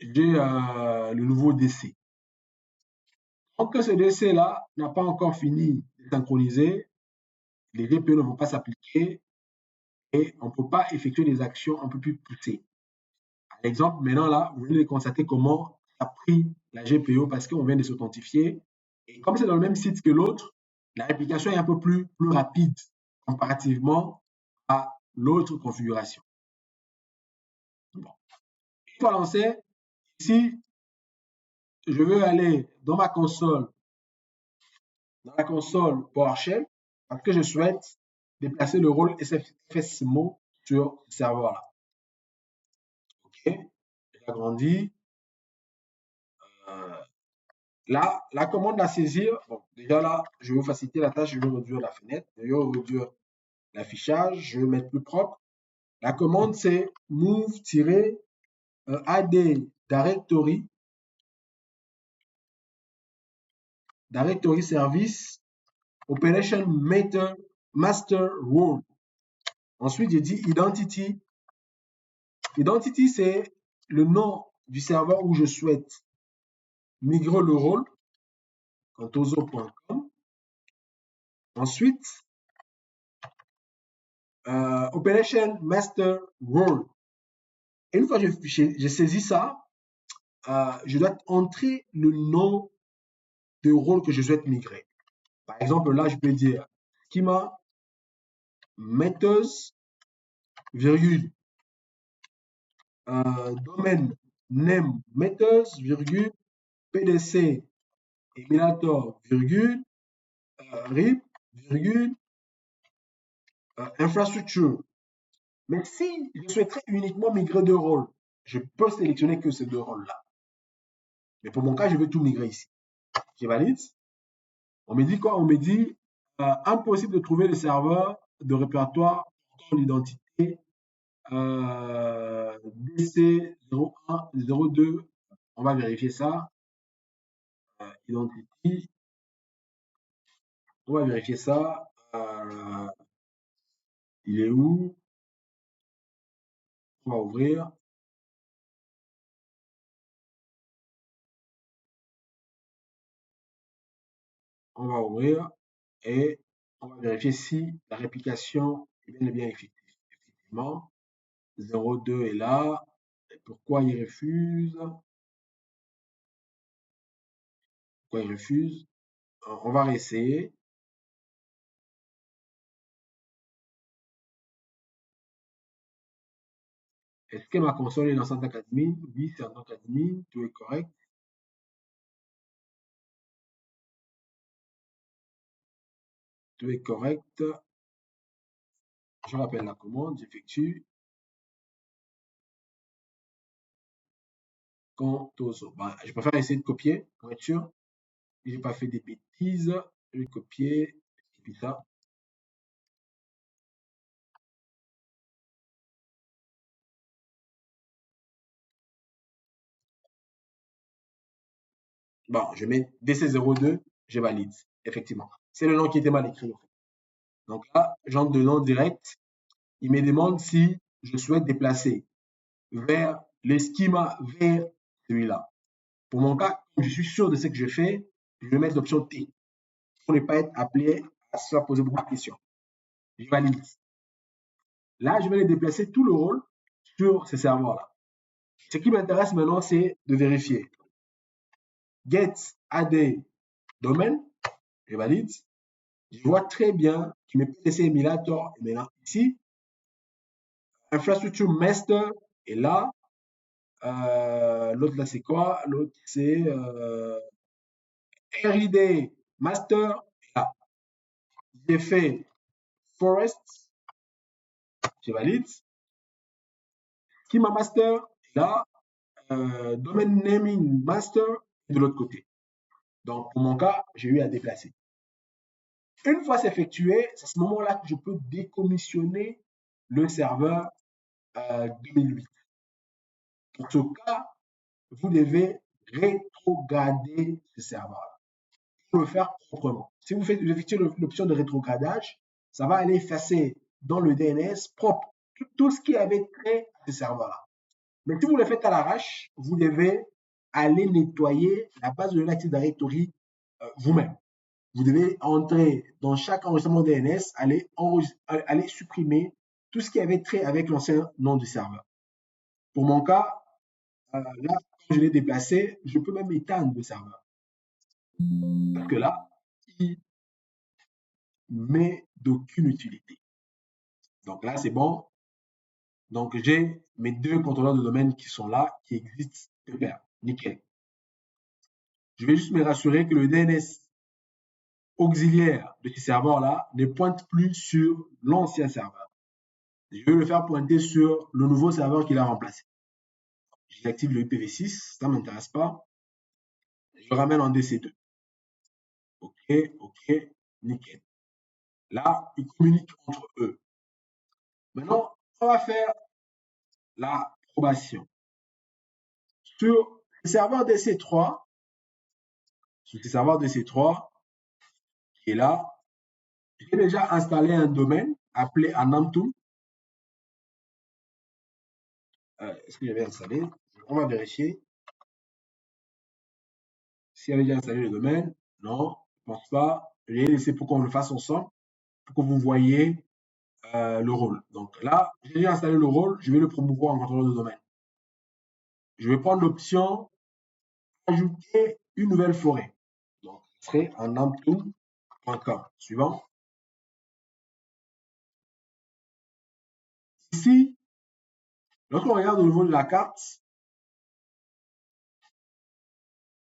le nouveau DC. Tant que ce DC-là n'a pas encore fini de synchroniser, les GPO ne vont pas s'appliquer et on ne peut pas effectuer des actions un peu plus poussées. Par exemple, maintenant là, vous venez de constater comment ça a pris la GPO parce qu'on vient de s'authentifier. Et comme c'est dans le même site que l'autre, la réplication est un peu plus rapide comparativement à l'autre configuration. Bon. Une fois lancé, ici, je veux aller dans ma console, dans la console PowerShell, parce que je souhaite déplacer le rôle SFSMO sur ce serveur-là. OK, j'agrandis. Là, la commande à saisir, bon, déjà là, je vais vous faciliter la tâche, je vais réduire la fenêtre, je vais réduire l'affichage, je vais mettre plus propre. La commande, c'est move-ad directory, directory service, operation master role. Ensuite, j'ai dit identity. Identity, c'est le nom du serveur où je souhaite migrer le rôle, contoso.com. Ensuite, operation master role. Et une fois que j'ai saisi ça, je dois entrer le nom de rôle que je souhaite migrer. Par exemple, là, je peux dire schema methods, virgule, domaine name methods, virgule, pdc emulator, virgule, RIP, virgule, infrastructure. Mais si je souhaiterais uniquement migrer de rôle, je peux sélectionner que ces deux rôles-là. Mais pour mon cas, je veux tout migrer ici. Je valide. On me dit quoi? On me dit impossible de trouver le serveur de répertoire pour l'identité DC01, 02. On va vérifier ça. Identity. On va vérifier ça. Il est où? On va ouvrir. On va ouvrir et on va vérifier si la réplication est bel et bien effective. Effectivement, 02 est là. Et pourquoi il refuse? Pourquoi il refuse? On va réessayer. Est-ce que ma console est dans 104 000? Oui, c'est en 104 000. Tout est correct. Tout est correct. Je rappelle la commande, j'effectue. Contoso. Bon, je préfère essayer de copier pour être sûr. Je n'ai pas fait des bêtises. Je vais copier. Et puis ça. Bon, je mets DC02, je valide. Effectivement. C'est le nom qui était mal écrit. En fait. Donc là, j'entre dedans direct. Il me demande si je souhaite déplacer vers le schema vers celui-là. Pour mon cas, comme je suis sûr de ce que je fais, je vais mettre l'option T pour ne pas être appelé à se faire poser beaucoup de questions. Je valide. Là, je vais les déplacer tout le rôle sur ce serveur-là. Ce qui m'intéresse maintenant, c'est de vérifier. Get AD domaine, je valide. Je vois très bien qu'il me PDC Emulator. Et maintenant, ici, Infrastructure Master est là. L'autre là, c'est quoi? L'autre, c'est RID Master. Là. J'ai fait Forest. Je valide. Schema Master. Là. Domain Naming Master de l'autre côté. Donc, pour mon cas, j'ai eu à déplacer. Une fois c'est effectué, c'est à ce moment-là que je peux décommissionner le serveur 2008. Pour ce cas, vous devez rétrograder ce serveur-là. Pour le faire proprement. Si vous effectuez l'option de rétrogradage, ça va aller effacer dans le DNS propre tout ce qui avait trait à ce serveur-là. Mais si vous le faites à l'arrache, vous devez aller nettoyer la base de l'Active Directory vous-même. Vous devez entrer dans chaque enregistrement DNS, aller supprimer tout ce qui avait trait avec l'ancien nom du serveur. Pour mon cas, là, quand je l'ai déplacé, je peux même éteindre le serveur. Parce que là, il m'est d'aucune utilité. Donc là, c'est bon. Donc, j'ai mes deux contrôleurs de domaine qui sont là, qui existent. Super, nickel. Je vais juste me rassurer que le DNS auxiliaire de ce serveur-là ne pointe plus sur l'ancien serveur. Je vais le faire pointer sur le nouveau serveur qu'il a remplacé. J'active le IPv6, ça ne m'intéresse pas. Je ramène en DC2. OK, OK, nickel. Là, ils communiquent entre eux. Maintenant, on va faire la probation. Sur le serveur DC3, sur ce serveur DC3, qui est là, j'ai déjà installé un domaine appelé Anantum. Est-ce que j'avais installé? On va vérifier. S'il avait déjà installé le domaine, non, je ne pense pas. Je l'ai laissé pour qu'on le fasse ensemble, pour que vous voyez le rôle. Donc là, j'ai déjà installé le rôle, je vais le promouvoir en contrôleur de domaine. Je vais prendre l'option ajouter une nouvelle forêt. Donc, ce serait en amptoum.com. Suivant. Ici, lorsqu'on regarde au niveau de la carte,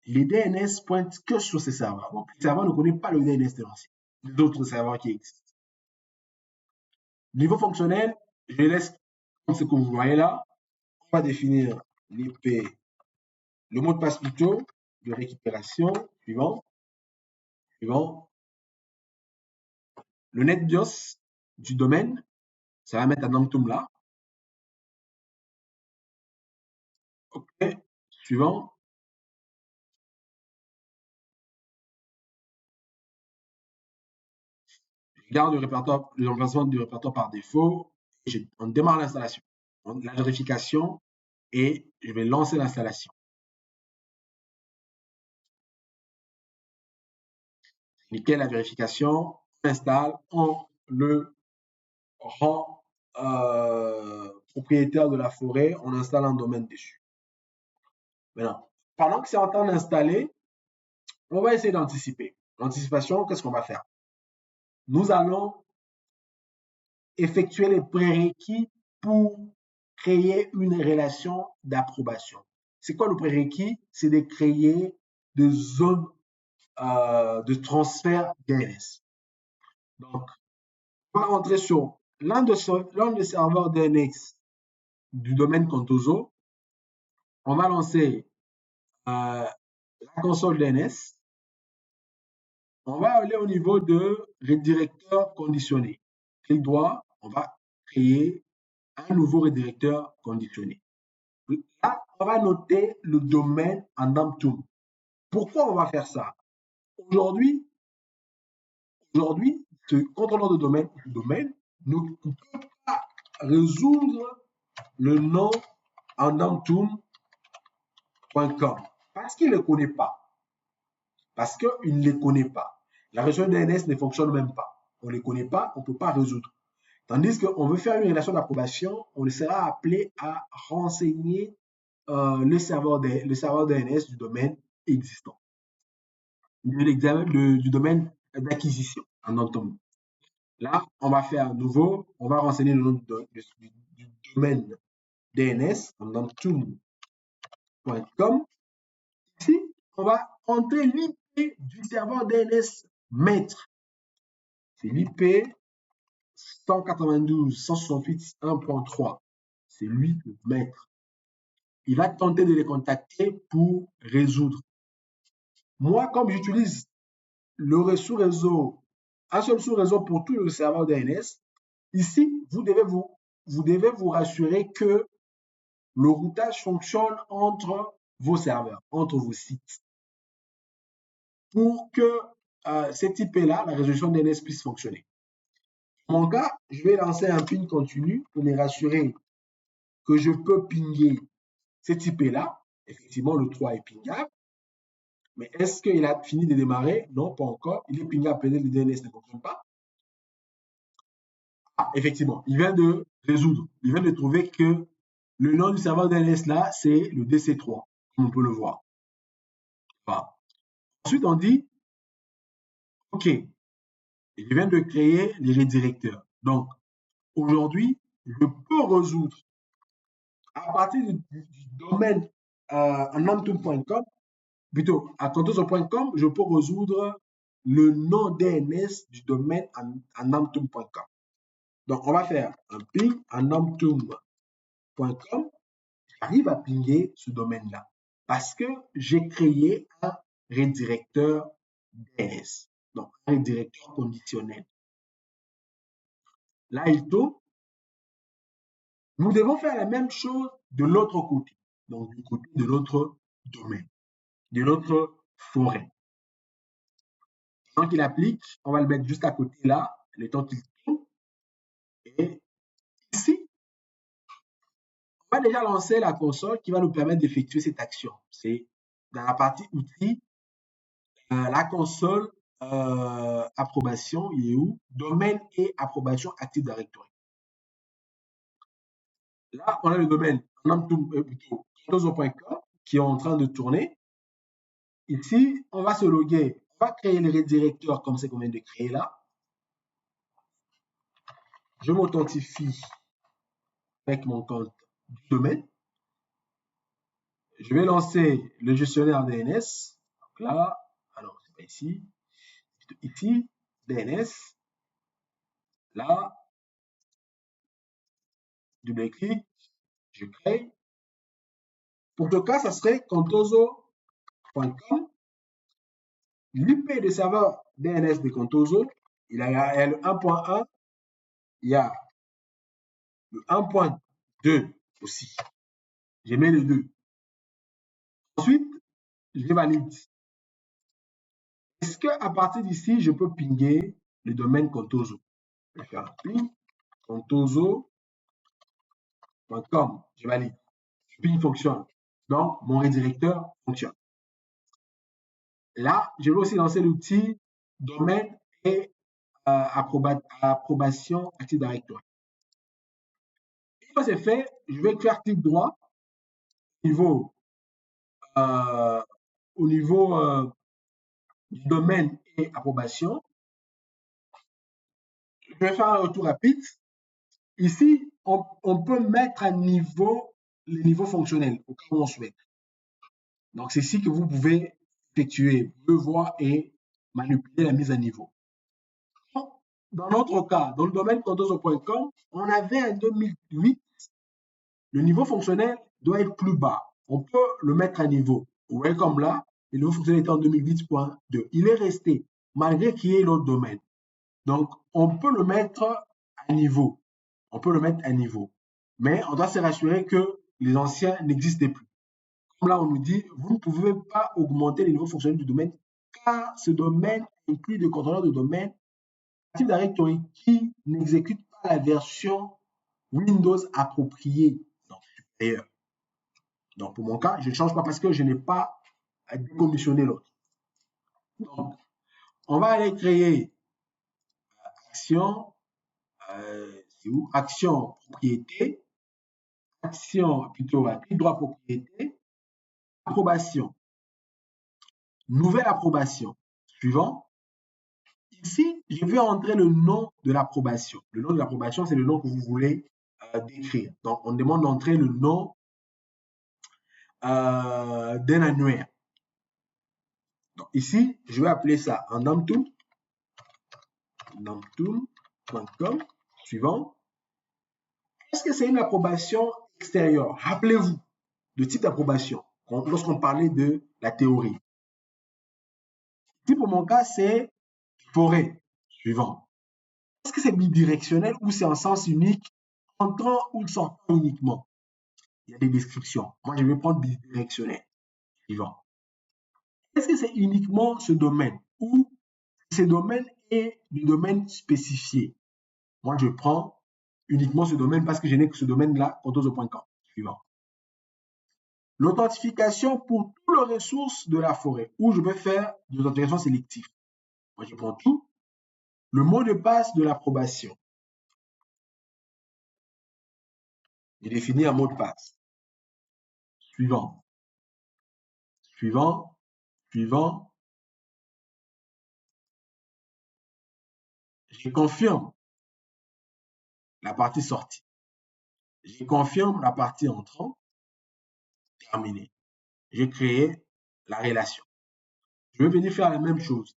les DNS pointent que sur ces serveurs. Donc, le serveur ne connaît pas le DNS de l'ancien, d'autres serveurs qui existent. Niveau fonctionnel, je laisse comme ce que vous voyez là. On va définir l'IP, le mot de passe plutôt, de récupération, suivant. Suivant. Le NetBIOS du domaine, ça va mettre un Amptum là. OK. Suivant. Je garde le répertoire, le remplacement du répertoire par défaut. On démarre l'installation. La vérification et je vais lancer l'installation. Nickel, la vérification. On installe, on le rend propriétaire de la forêt, on installe un domaine dessus. Maintenant, pendant que c'est en train d'installer, on va essayer d'anticiper. L'anticipation, qu'est-ce qu'on va faire? Nous allons effectuer les prérequis pour créer une relation d'approbation. C'est quoi le prérequis? C'est de créer des zones de transfert DNS. Donc, on va rentrer sur l'un des serveurs DNS du domaine Contoso. On va lancer la console DNS. On va aller au niveau de redirecteur conditionné. Clic droit, on va créer un nouveau redirecteur conditionné. Là, on va noter le domaine en Amptum Pourquoi on va faire ça? Aujourd'hui, ce contrôleur de domaine ne peut pas résoudre le nom en nametoon.com parce qu'il ne le connaît pas. Parce qu'il ne les connaît pas. La relation DNS ne fonctionne même pas. On ne les connaît pas, on ne peut pas résoudre. Tandis qu'on veut faire une relation d'approbation, on sera appelé à renseigner le serveur DNS du domaine existant, du domaine d'acquisition en autonome. Là, on va faire à nouveau, on va renseigner le nom du domaine DNS en nametoon.com. Ici, on va entrer l'IP du serveur DNS maître. C'est l'IP 192.168.1.3. C'est lui le maître. Il va tenter de les contacter pour résoudre. Moi, comme j'utilise le sous-réseau, un seul sous-réseau pour tout le serveur DNS, ici, vous devez vous rassurer que le routage fonctionne entre vos serveurs, entre vos sites. Pour que cet IP-là, la résolution DNS puisse fonctionner. Dans mon cas, je vais lancer un ping continu pour me rassurer que je peux pinguer cet IP-là. Effectivement, le 3 est pingable. Mais est-ce qu'il a fini de démarrer? Non, pas encore. Il est pingable, peut-être le DNS ne fonctionne pas. Ah, effectivement, il vient de résoudre. Il vient de trouver que le nom du serveur DNS là, c'est le DC3, comme on peut le voir. Voilà. Ensuite, on dit, OK, il vient de créer les redirecteurs. Donc, aujourd'hui, je peux résoudre à partir du domaine nametoon.com, plutôt à contoso.com, je peux résoudre le nom DNS du domaine en nametoon.com. Donc, on va faire un ping en nametoon.com. J'arrive à pinguer ce domaine-là parce que j'ai créé un redirecteur DNS, donc un redirecteur conditionnel. Là, il tourne. Nous devons faire la même chose de l'autre côté, donc du côté de notre domaine, de notre forêt. Quand il applique, on va le mettre juste à côté là, le temps qu'il tourne. Et ici, on va déjà lancer la console qui va nous permettre d'effectuer cette action. C'est dans la partie outils, la console approbation, il est où? Domaine et approbation Active Directory. Là, on a le domaine contoso.com qui est en train de tourner. Ici, on va se loguer. On va créer le redirecteur comme c'est qu'on vient de créer là. Je m'authentifie avec mon compte du domaine. Je vais lancer le gestionnaire DNS. Donc là, alors c'est pas ici. Ici, DNS. Là, double-clic, je crée. Pour ce cas, ça serait contoso.com. L'IP de serveur DNS de Contoso, il y a le 1.1, il y a le 1.2 aussi. Je mets les deux. Ensuite, je valide. Est-ce qu'à partir d'ici, je peux pinguer le domaine Contoso? Je vais faire un ping, contoso.com, je valide. Le ping fonctionne. Donc, mon redirecteur fonctionne. Là, je vais aussi lancer l'outil domaine et approbation Active Directory. Une fois c'est fait, je vais faire clic droit au niveau du domaine et approbation. Je vais faire un retour rapide. Ici, on peut mettre à niveau les niveaux fonctionnels au cas où on souhaite. Donc, c'est ici que vous pouvez effectuer, vous pouvez voir et manipuler la mise à niveau. Dans notre cas, dans le domaine contoso.com, on avait en 2008, le niveau fonctionnel doit être plus bas. On peut le mettre à niveau. Vous voyez comme là, le niveau fonctionnel était en 2008.2. Il est resté, malgré qu'il y ait l'autre domaine. Donc, on peut le mettre à niveau. On peut le mettre à niveau. Mais on doit se rassurer que les anciens n'existaient plus. Comme là, on nous dit, vous ne pouvez pas augmenter les niveaux fonctionnels du domaine car ce domaine inclut des contrôleurs de domaine Active Directory qui n'exécute pas la version Windows appropriée. Donc, supérieure. Donc, pour mon cas, je ne change pas parce que je n'ai pas à décommissionner l'autre. Donc, on va aller créer action, c'est où? Action propriété, action plutôt droit propriété, approbation, nouvelle approbation. Suivant. Ici, je vais entrer le nom de l'approbation. Le nom de l'approbation, c'est le nom que vous voulez décrire. Donc, on demande d'entrer le nom d'un annuaire. Donc, ici, je vais appeler ça en namtool, namtool.com. Suivant. Est-ce que c'est une approbation extérieure? Rappelez-vous le type d'approbation lorsqu'on parlait de la théorie. Ici, pour mon cas, c'est forêt. Suivant. Est-ce que c'est bidirectionnel ou c'est en sens unique, entrant ou sortant uniquement? Il y a des descriptions. Moi, je vais prendre bidirectionnel. Suivant. Est-ce que c'est uniquement ce domaine ou ce domaine est du domaine spécifié? Moi, je prends uniquement ce domaine parce que je n'ai que ce domaine-là, contoso.com. Suivant. L'authentification pour toutes les ressources de la forêt, où je vais faire de l'authentification sélective. Moi, je prends tout. Le mot de passe de l'approbation. Je définis un mot de passe. Suivant. Suivant. Suivant. Je confirme la partie sortie. Je confirme la partie entrant. Terminé. J'ai créé la relation. Je vais venir faire la même chose.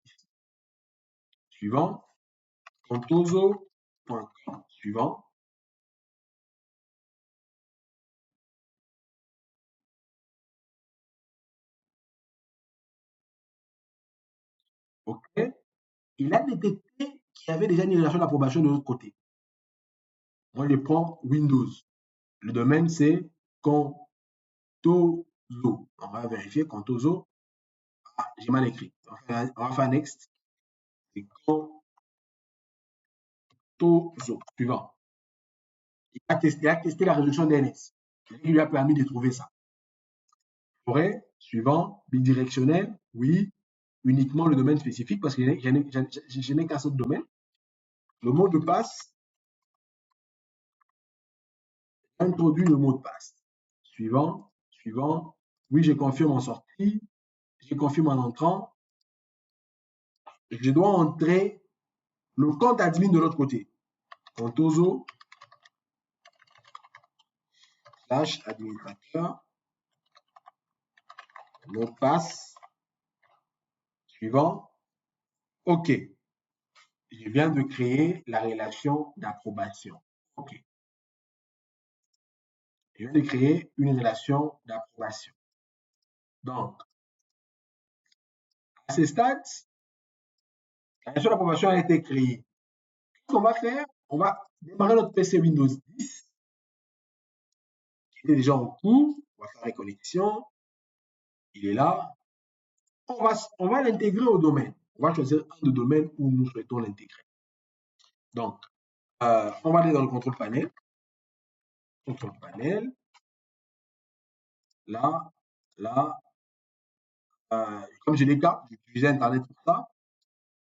Suivant. Contoso.com. Suivant. OK. Il a détecté qu'il y avait déjà une relation d'approbation de l'autre côté. Moi, je prends Windows. Le domaine, c'est Contoso. On va vérifier Contoso. Ah, j'ai mal écrit. On va faire next. C'est Contoso. Suivant. Il a testé la résolution DNS. Il lui a permis de trouver ça. Forêt, suivant, bidirectionnel, oui, uniquement le domaine spécifique parce que je n'ai qu'un seul domaine. Le mot de passe, introduit le mot de passe. Suivant, suivant, oui, je confirme en sortie, je confirme en entrant. Je dois entrer le compte admin de l'autre côté. Contoso / administrateur, mot de passe, suivant. OK. Je viens de créer la relation d'approbation. OK. Je viens de créer une relation d'approbation. Donc, à ce stade, la relation d'approbation a été créée. Qu'est-ce qu'on va faire? On va démarrer notre PC Windows 10 qui est déjà en cours. On va faire la connexion. Il est là. On va l'intégrer au domaine. On va choisir un des domaines où nous souhaitons l'intégrer. Donc, on va aller dans le contrôle panel. Contrôle panel. Là, là. Comme j'ai les cartes, j'utilisais Internet pour ça.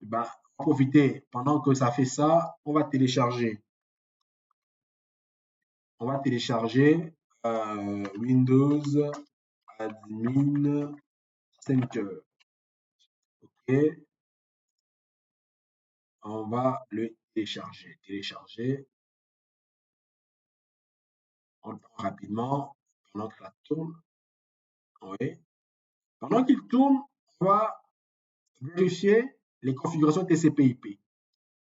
Ben, on va profiter pendant que ça fait ça. On va télécharger. On va télécharger Windows Admin Center. OK. On va le télécharger. Télécharger. On le prend rapidement pendant que ça tourne. Oui. Pendant qu'il tourne, on va vérifier les configurations TCP/IP.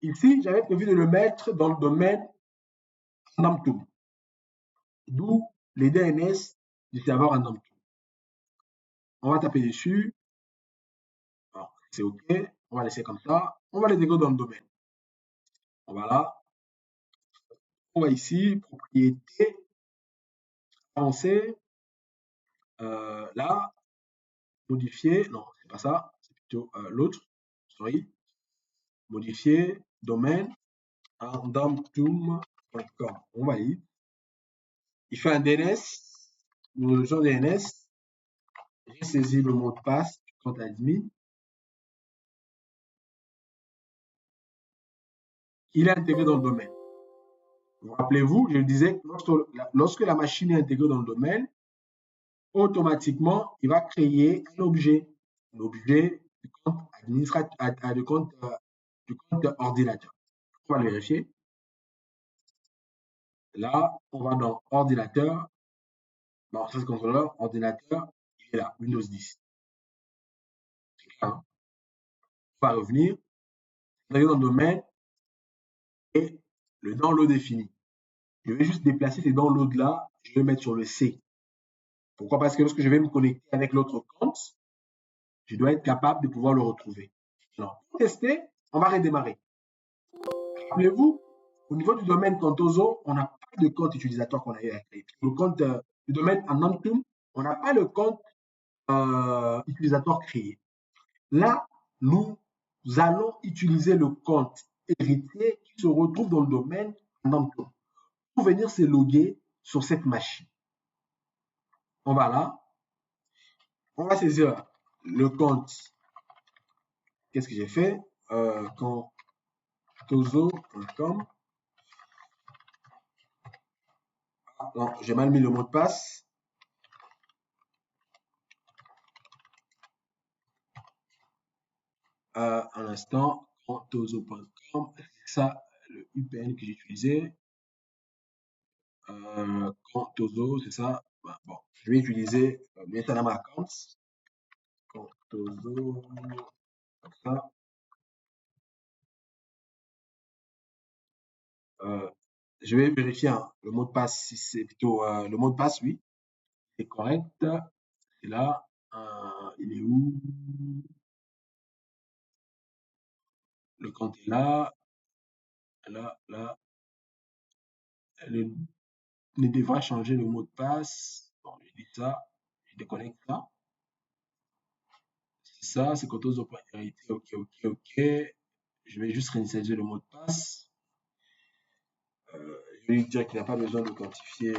Ici, j'avais prévu de le mettre dans le domaine Namtool, d'où les DNS du serveur en Namtool. On va taper dessus. C'est OK. On va laisser comme ça. On va l'intégrer dans le domaine. On va là. On va ici, propriété, avancée. Là, modifier, non, c'est pas ça, c'est plutôt l'autre, sorry, modifier, domaine, andamtum.com. On valide. Il fait un DNS, le genre DNS, j'ai saisi le mot de passe du compte admin. Il est intégré dans le domaine. Vous rappelez-vous, je disais que lorsque la machine est intégrée dans le domaine, automatiquement, il va créer un objet du compte administrateur, du compte ordinateur. On va le vérifier. Là, on va dans ordinateur, dans ce contrôleur, ordinateur, il est là, Windows 10. Hein. On va revenir, dans le domaine et le download est fini. Je vais juste déplacer ces downloads là, je vais mettre sur le C. Pourquoi? Parce que lorsque je vais me connecter avec l'autre compte, je dois être capable de pouvoir le retrouver. Alors, pour tester, on va redémarrer. Rappelez-vous, au niveau du domaine Contoso, on n'a pas de compte utilisateur qu'on a eu à créer. Le compte du domaine Anantum, on n'a pas le compte utilisateur créé. Là, nous allons utiliser le compte héritier qui se retrouve dans le domaine Anantum pour venir se loguer sur cette machine. On va là, on va saisir le compte. Qu'est-ce que j'ai fait? Contoso.com. Non, j'ai mal mis le mot de passe. Un instant, contoso.com, c'est ça le UPN que j'ai utilisé. Contoso, c'est ça. Bon, je vais utiliser Metanama Accounts. Contoso, comme ça. Je vais vérifier hein, le mot de passe, si c'est plutôt le mot de passe, oui, c'est correct. C'est là. Il est où? Le compte est là. Là. Le, il devra changer le mot de passe. Bon, je dis ça. Je déconnecte ça. C'est ça, c'est Contoso opérationnalité. Ok. Je vais juste réinitialiser le mot de passe. Je vais lui dire qu'il n'a pas besoin d'authentifier.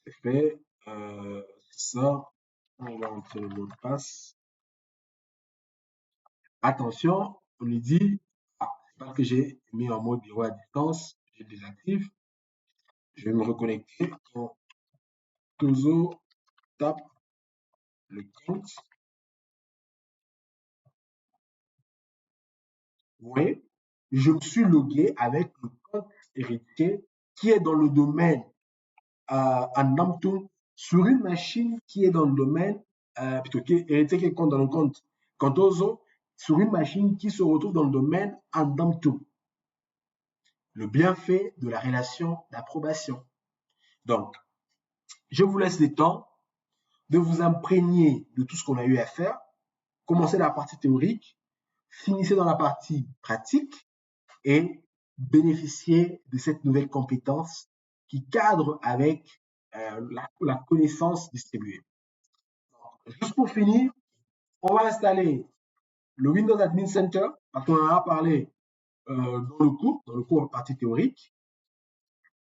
C'est fait. C'est ça. On va entrer le mot de passe. Attention, on lui dit, c'est parce que j'ai mis en mode bureau à distance, je désactive. Je vais me reconnecter. Contoso, tape le compte. Vous voyez, je me suis logué avec le compte héritier qui est dans le domaine en Namtoon sur une machine qui est dans le domaine, plutôt qui est héritier qui est dans le compte Contoso sur une machine qui se retrouve dans le domaine en Namtoon. Le bienfait de la relation d'approbation. Donc, je vous laisse le temps de vous imprégner de tout ce qu'on a eu à faire. Commencez la partie théorique, finissez dans la partie pratique et bénéficier de cette nouvelle compétence qui cadre avec la connaissance distribuée. Juste pour finir, on va installer le Windows Admin Center, parce qu'on en a parlé dans le cours partie théorique.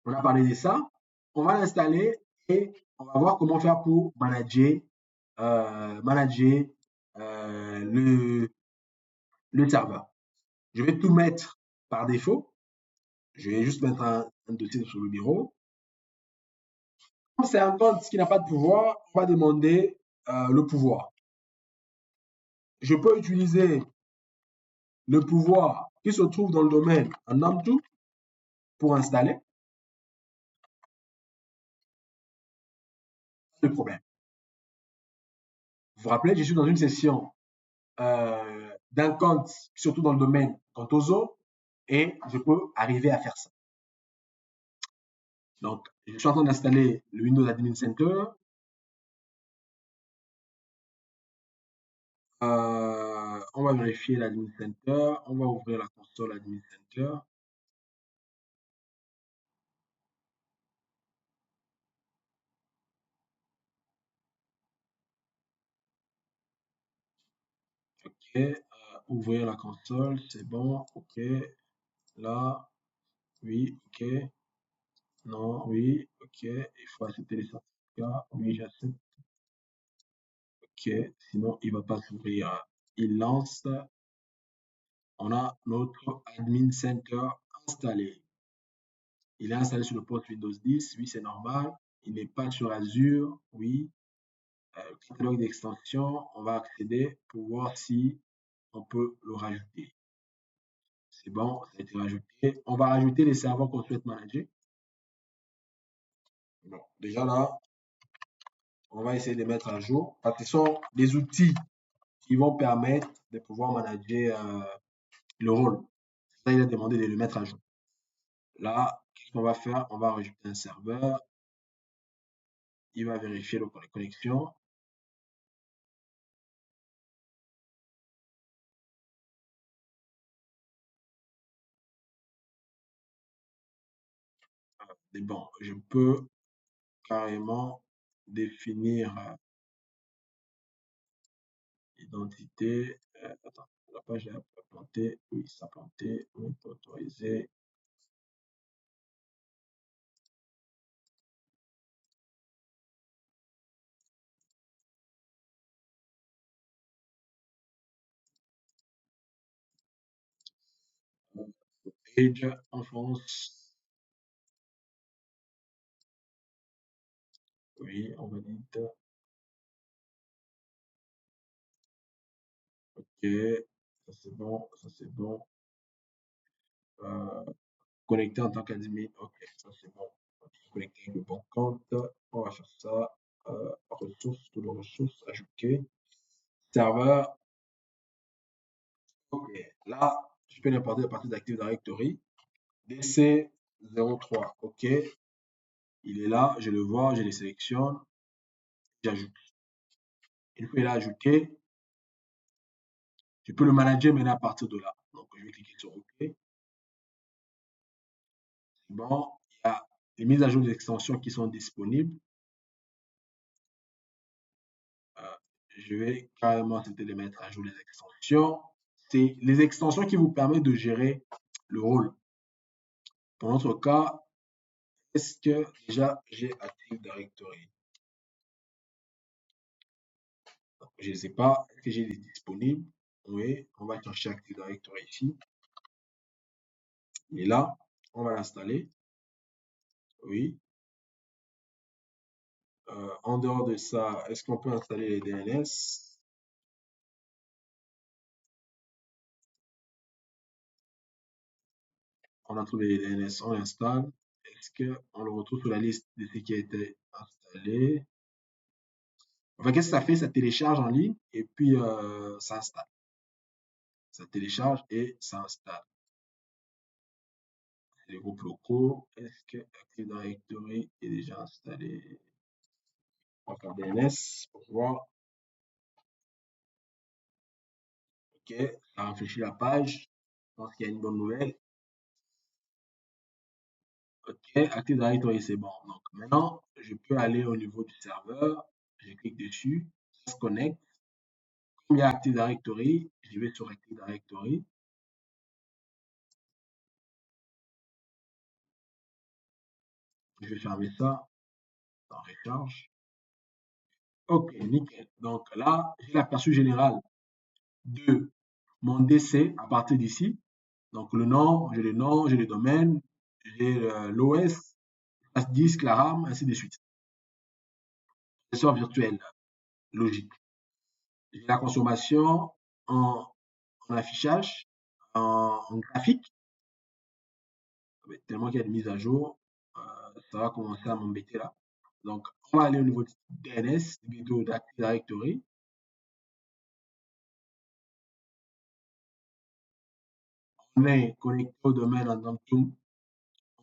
On a parlé de ça. On va l'installer et on va voir comment faire pour manager le serveur. Je vais tout mettre par défaut. Je vais juste mettre un dossier sur le bureau. Comme c'est un compte qui n'a pas de pouvoir, on va demander le pouvoir. Je peux utiliser le pouvoir qui se trouve dans le domaine en Namtu pour installer. Pas de problème. Vous vous rappelez, je suis dans une session d'un compte, surtout dans le domaine Contoso, et je peux arriver à faire ça. Donc, je suis en train d'installer le Windows Admin Center. On va vérifier l'Admin Center. On va ouvrir la console Admin Center. Ouvrir la console, c'est bon. OK. Là, oui, OK. Non, oui, OK. Il faut accepter les certificats. Oui, j'accepte. OK. Sinon, il va pas s'ouvrir. Il lance. On a notre Admin Center installé. Il est installé sur le poste Windows 10. Oui, c'est normal. Il n'est pas sur Azure. Oui. Catalogue d'extensions. On va accéder pour voir si on peut le rajouter. C'est bon, ça a été rajouté. On va rajouter les serveurs qu'on souhaite manager. Bon, déjà là, on va essayer de mettre à jour parce que ce sont des outils qui vont permettre de pouvoir manager le rôle. Ça, il a demandé de le mettre à jour. Là, qu'est-ce qu'on va faire? On va rajouter un serveur. Il va vérifier les connexions. Et bon, je peux carrément définir identité. Attends, la page est plantée. Oui, ça a planté. On peut autoriser. Page en France. Oui, on valide. Ok, ça c'est bon, ça c'est bon. Euh, Connecté en tant qu'admin, ok, ça c'est bon. Connecté avec le bon compte. On va faire ça. Ressources, toutes les ressources, ajouter. Serveur, ok. Là, je peux l'importer à partir d'Active Directory. DC03, ok. Il est là, je le vois, je le sélectionne, j'ajoute. Une fois il est ajouté, je peux le manager maintenant à partir de là. Donc, je vais cliquer sur OK. C'est bon. Il y a les mises à jour d'extensions qui sont disponibles. Euh, je vais carrément essayer de mettre à jour les extensions. C'est les extensions qui vous permettent de gérer le rôle. Pour notre cas, est-ce que déjà j'ai Active Directory? Je ne sais pas. Est-ce que j'ai les disponibles? Oui, on va chercher Active Directory ici. Il est là. On va l'installer. Oui. En dehors de ça, est-ce qu'on peut installer les DNS? On a trouvé les DNS, on l'installe. Est-ce qu'on le retrouve sur la liste de ce qui a été installé? Enfin, qu'est-ce que ça fait? Ça télécharge en ligne et puis ça installe. Ça télécharge et ça installe. Les groupes locaux, est-ce que Active Directory est déjà installé? On va faire DNS pour voir. Ok, ça rafraîchit la page. Je pense qu'il y a une bonne nouvelle. Ok, Active Directory, c'est bon. Donc maintenant, je peux aller au niveau du serveur. Je clique dessus, ça se connecte. Comme il y a Active Directory, je vais sur Active Directory. Je vais fermer ça en recharge. Ok, nickel. Donc là, j'ai l'aperçu général de mon DC à partir d'ici. Donc le nom, j'ai le nom, j'ai le domaine, j'ai l'OS, le disque, la RAM, ainsi de suite. Processeur virtuel, logique. J'ai la consommation en, en affichage, en graphique. Tellement qu'il y a de mise à jour, ça va commencer à m'embêter là. Donc, on va aller au niveau du DNS, vidéo d'Active Directory. On est connecté au domaine en tant que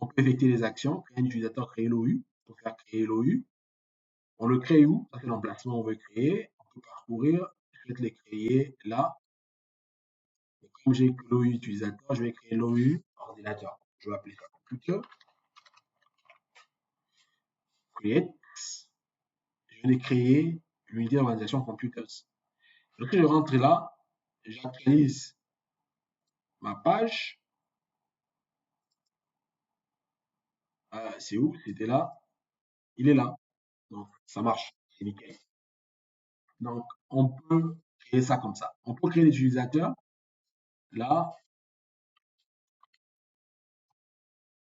on peut effectuer les actions, créer un utilisateur, créer l'OU, pour faire créer l'OU. On le crée où? Ça, c'est l'emplacement où on veut créer. On peut parcourir, je vais le créer là. Et comme j'ai l'OU utilisateur, je vais créer l'OU ordinateur. Je vais appeler ça computer. Create. Je vais créer l'unité d'organisation computers. Lorsque je rentre là, j'actualise ma page. C'est où? C'était là. Il est là. Donc, ça marche. C'est nickel. Donc, on peut créer ça comme ça. On peut créer l'utilisateur. Là,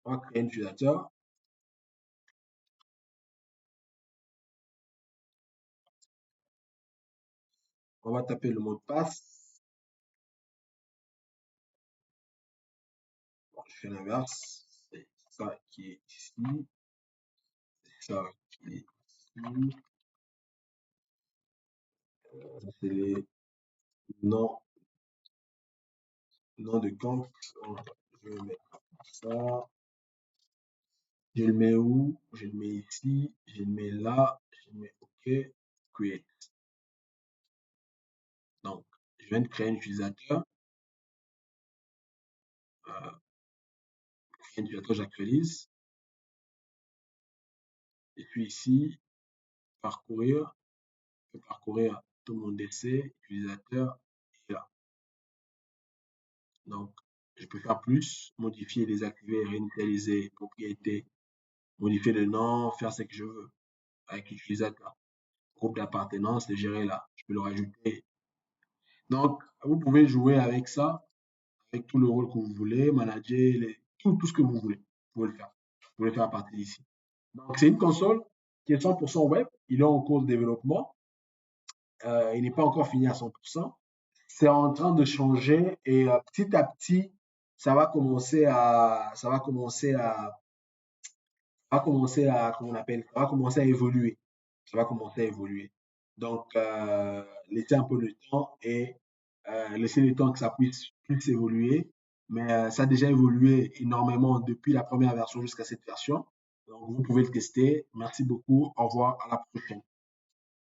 on va créer l'utilisateur. On va taper le mot de passe. Bon, je fais l'inverse. C'est ça qui est ici. C'est ça qui est ici. Ça, c'est les noms, noms de compte. Je vais mettre ça. Je le mets où? Je le mets ici. Je le mets là. Je le mets OK. Create. Donc, je viens de créer un utilisateur. Créer un utilisateur, j'actualise. Et puis ici, parcourir. Je peux parcourir tout mon DC, utilisateur, et là. Donc, je peux faire plus, modifier, désactiver, réinitialiser, propriété, modifier le nom, faire ce que je veux avec l'utilisateur. Groupe d'appartenance, le gérer là. Je peux le rajouter. Donc, vous pouvez jouer avec ça, avec tout le rôle que vous voulez, manager, tout ce que vous voulez. Vous pouvez le faire. Vous pouvez le faire à partir d'ici. Donc, c'est une console qui est 100% web. Il est en cours de développement. Il n'est pas encore fini à 100%. C'est en train de changer et petit à petit, comment on appelle, ça va commencer à évoluer. Ça va commencer à évoluer. Donc, laissez un peu le temps et laissez le temps que ça puisse plus évoluer. Mais ça a déjà évolué énormément depuis la première version jusqu'à cette version. Donc, vous pouvez le tester. Merci beaucoup. Au revoir. À la prochaine.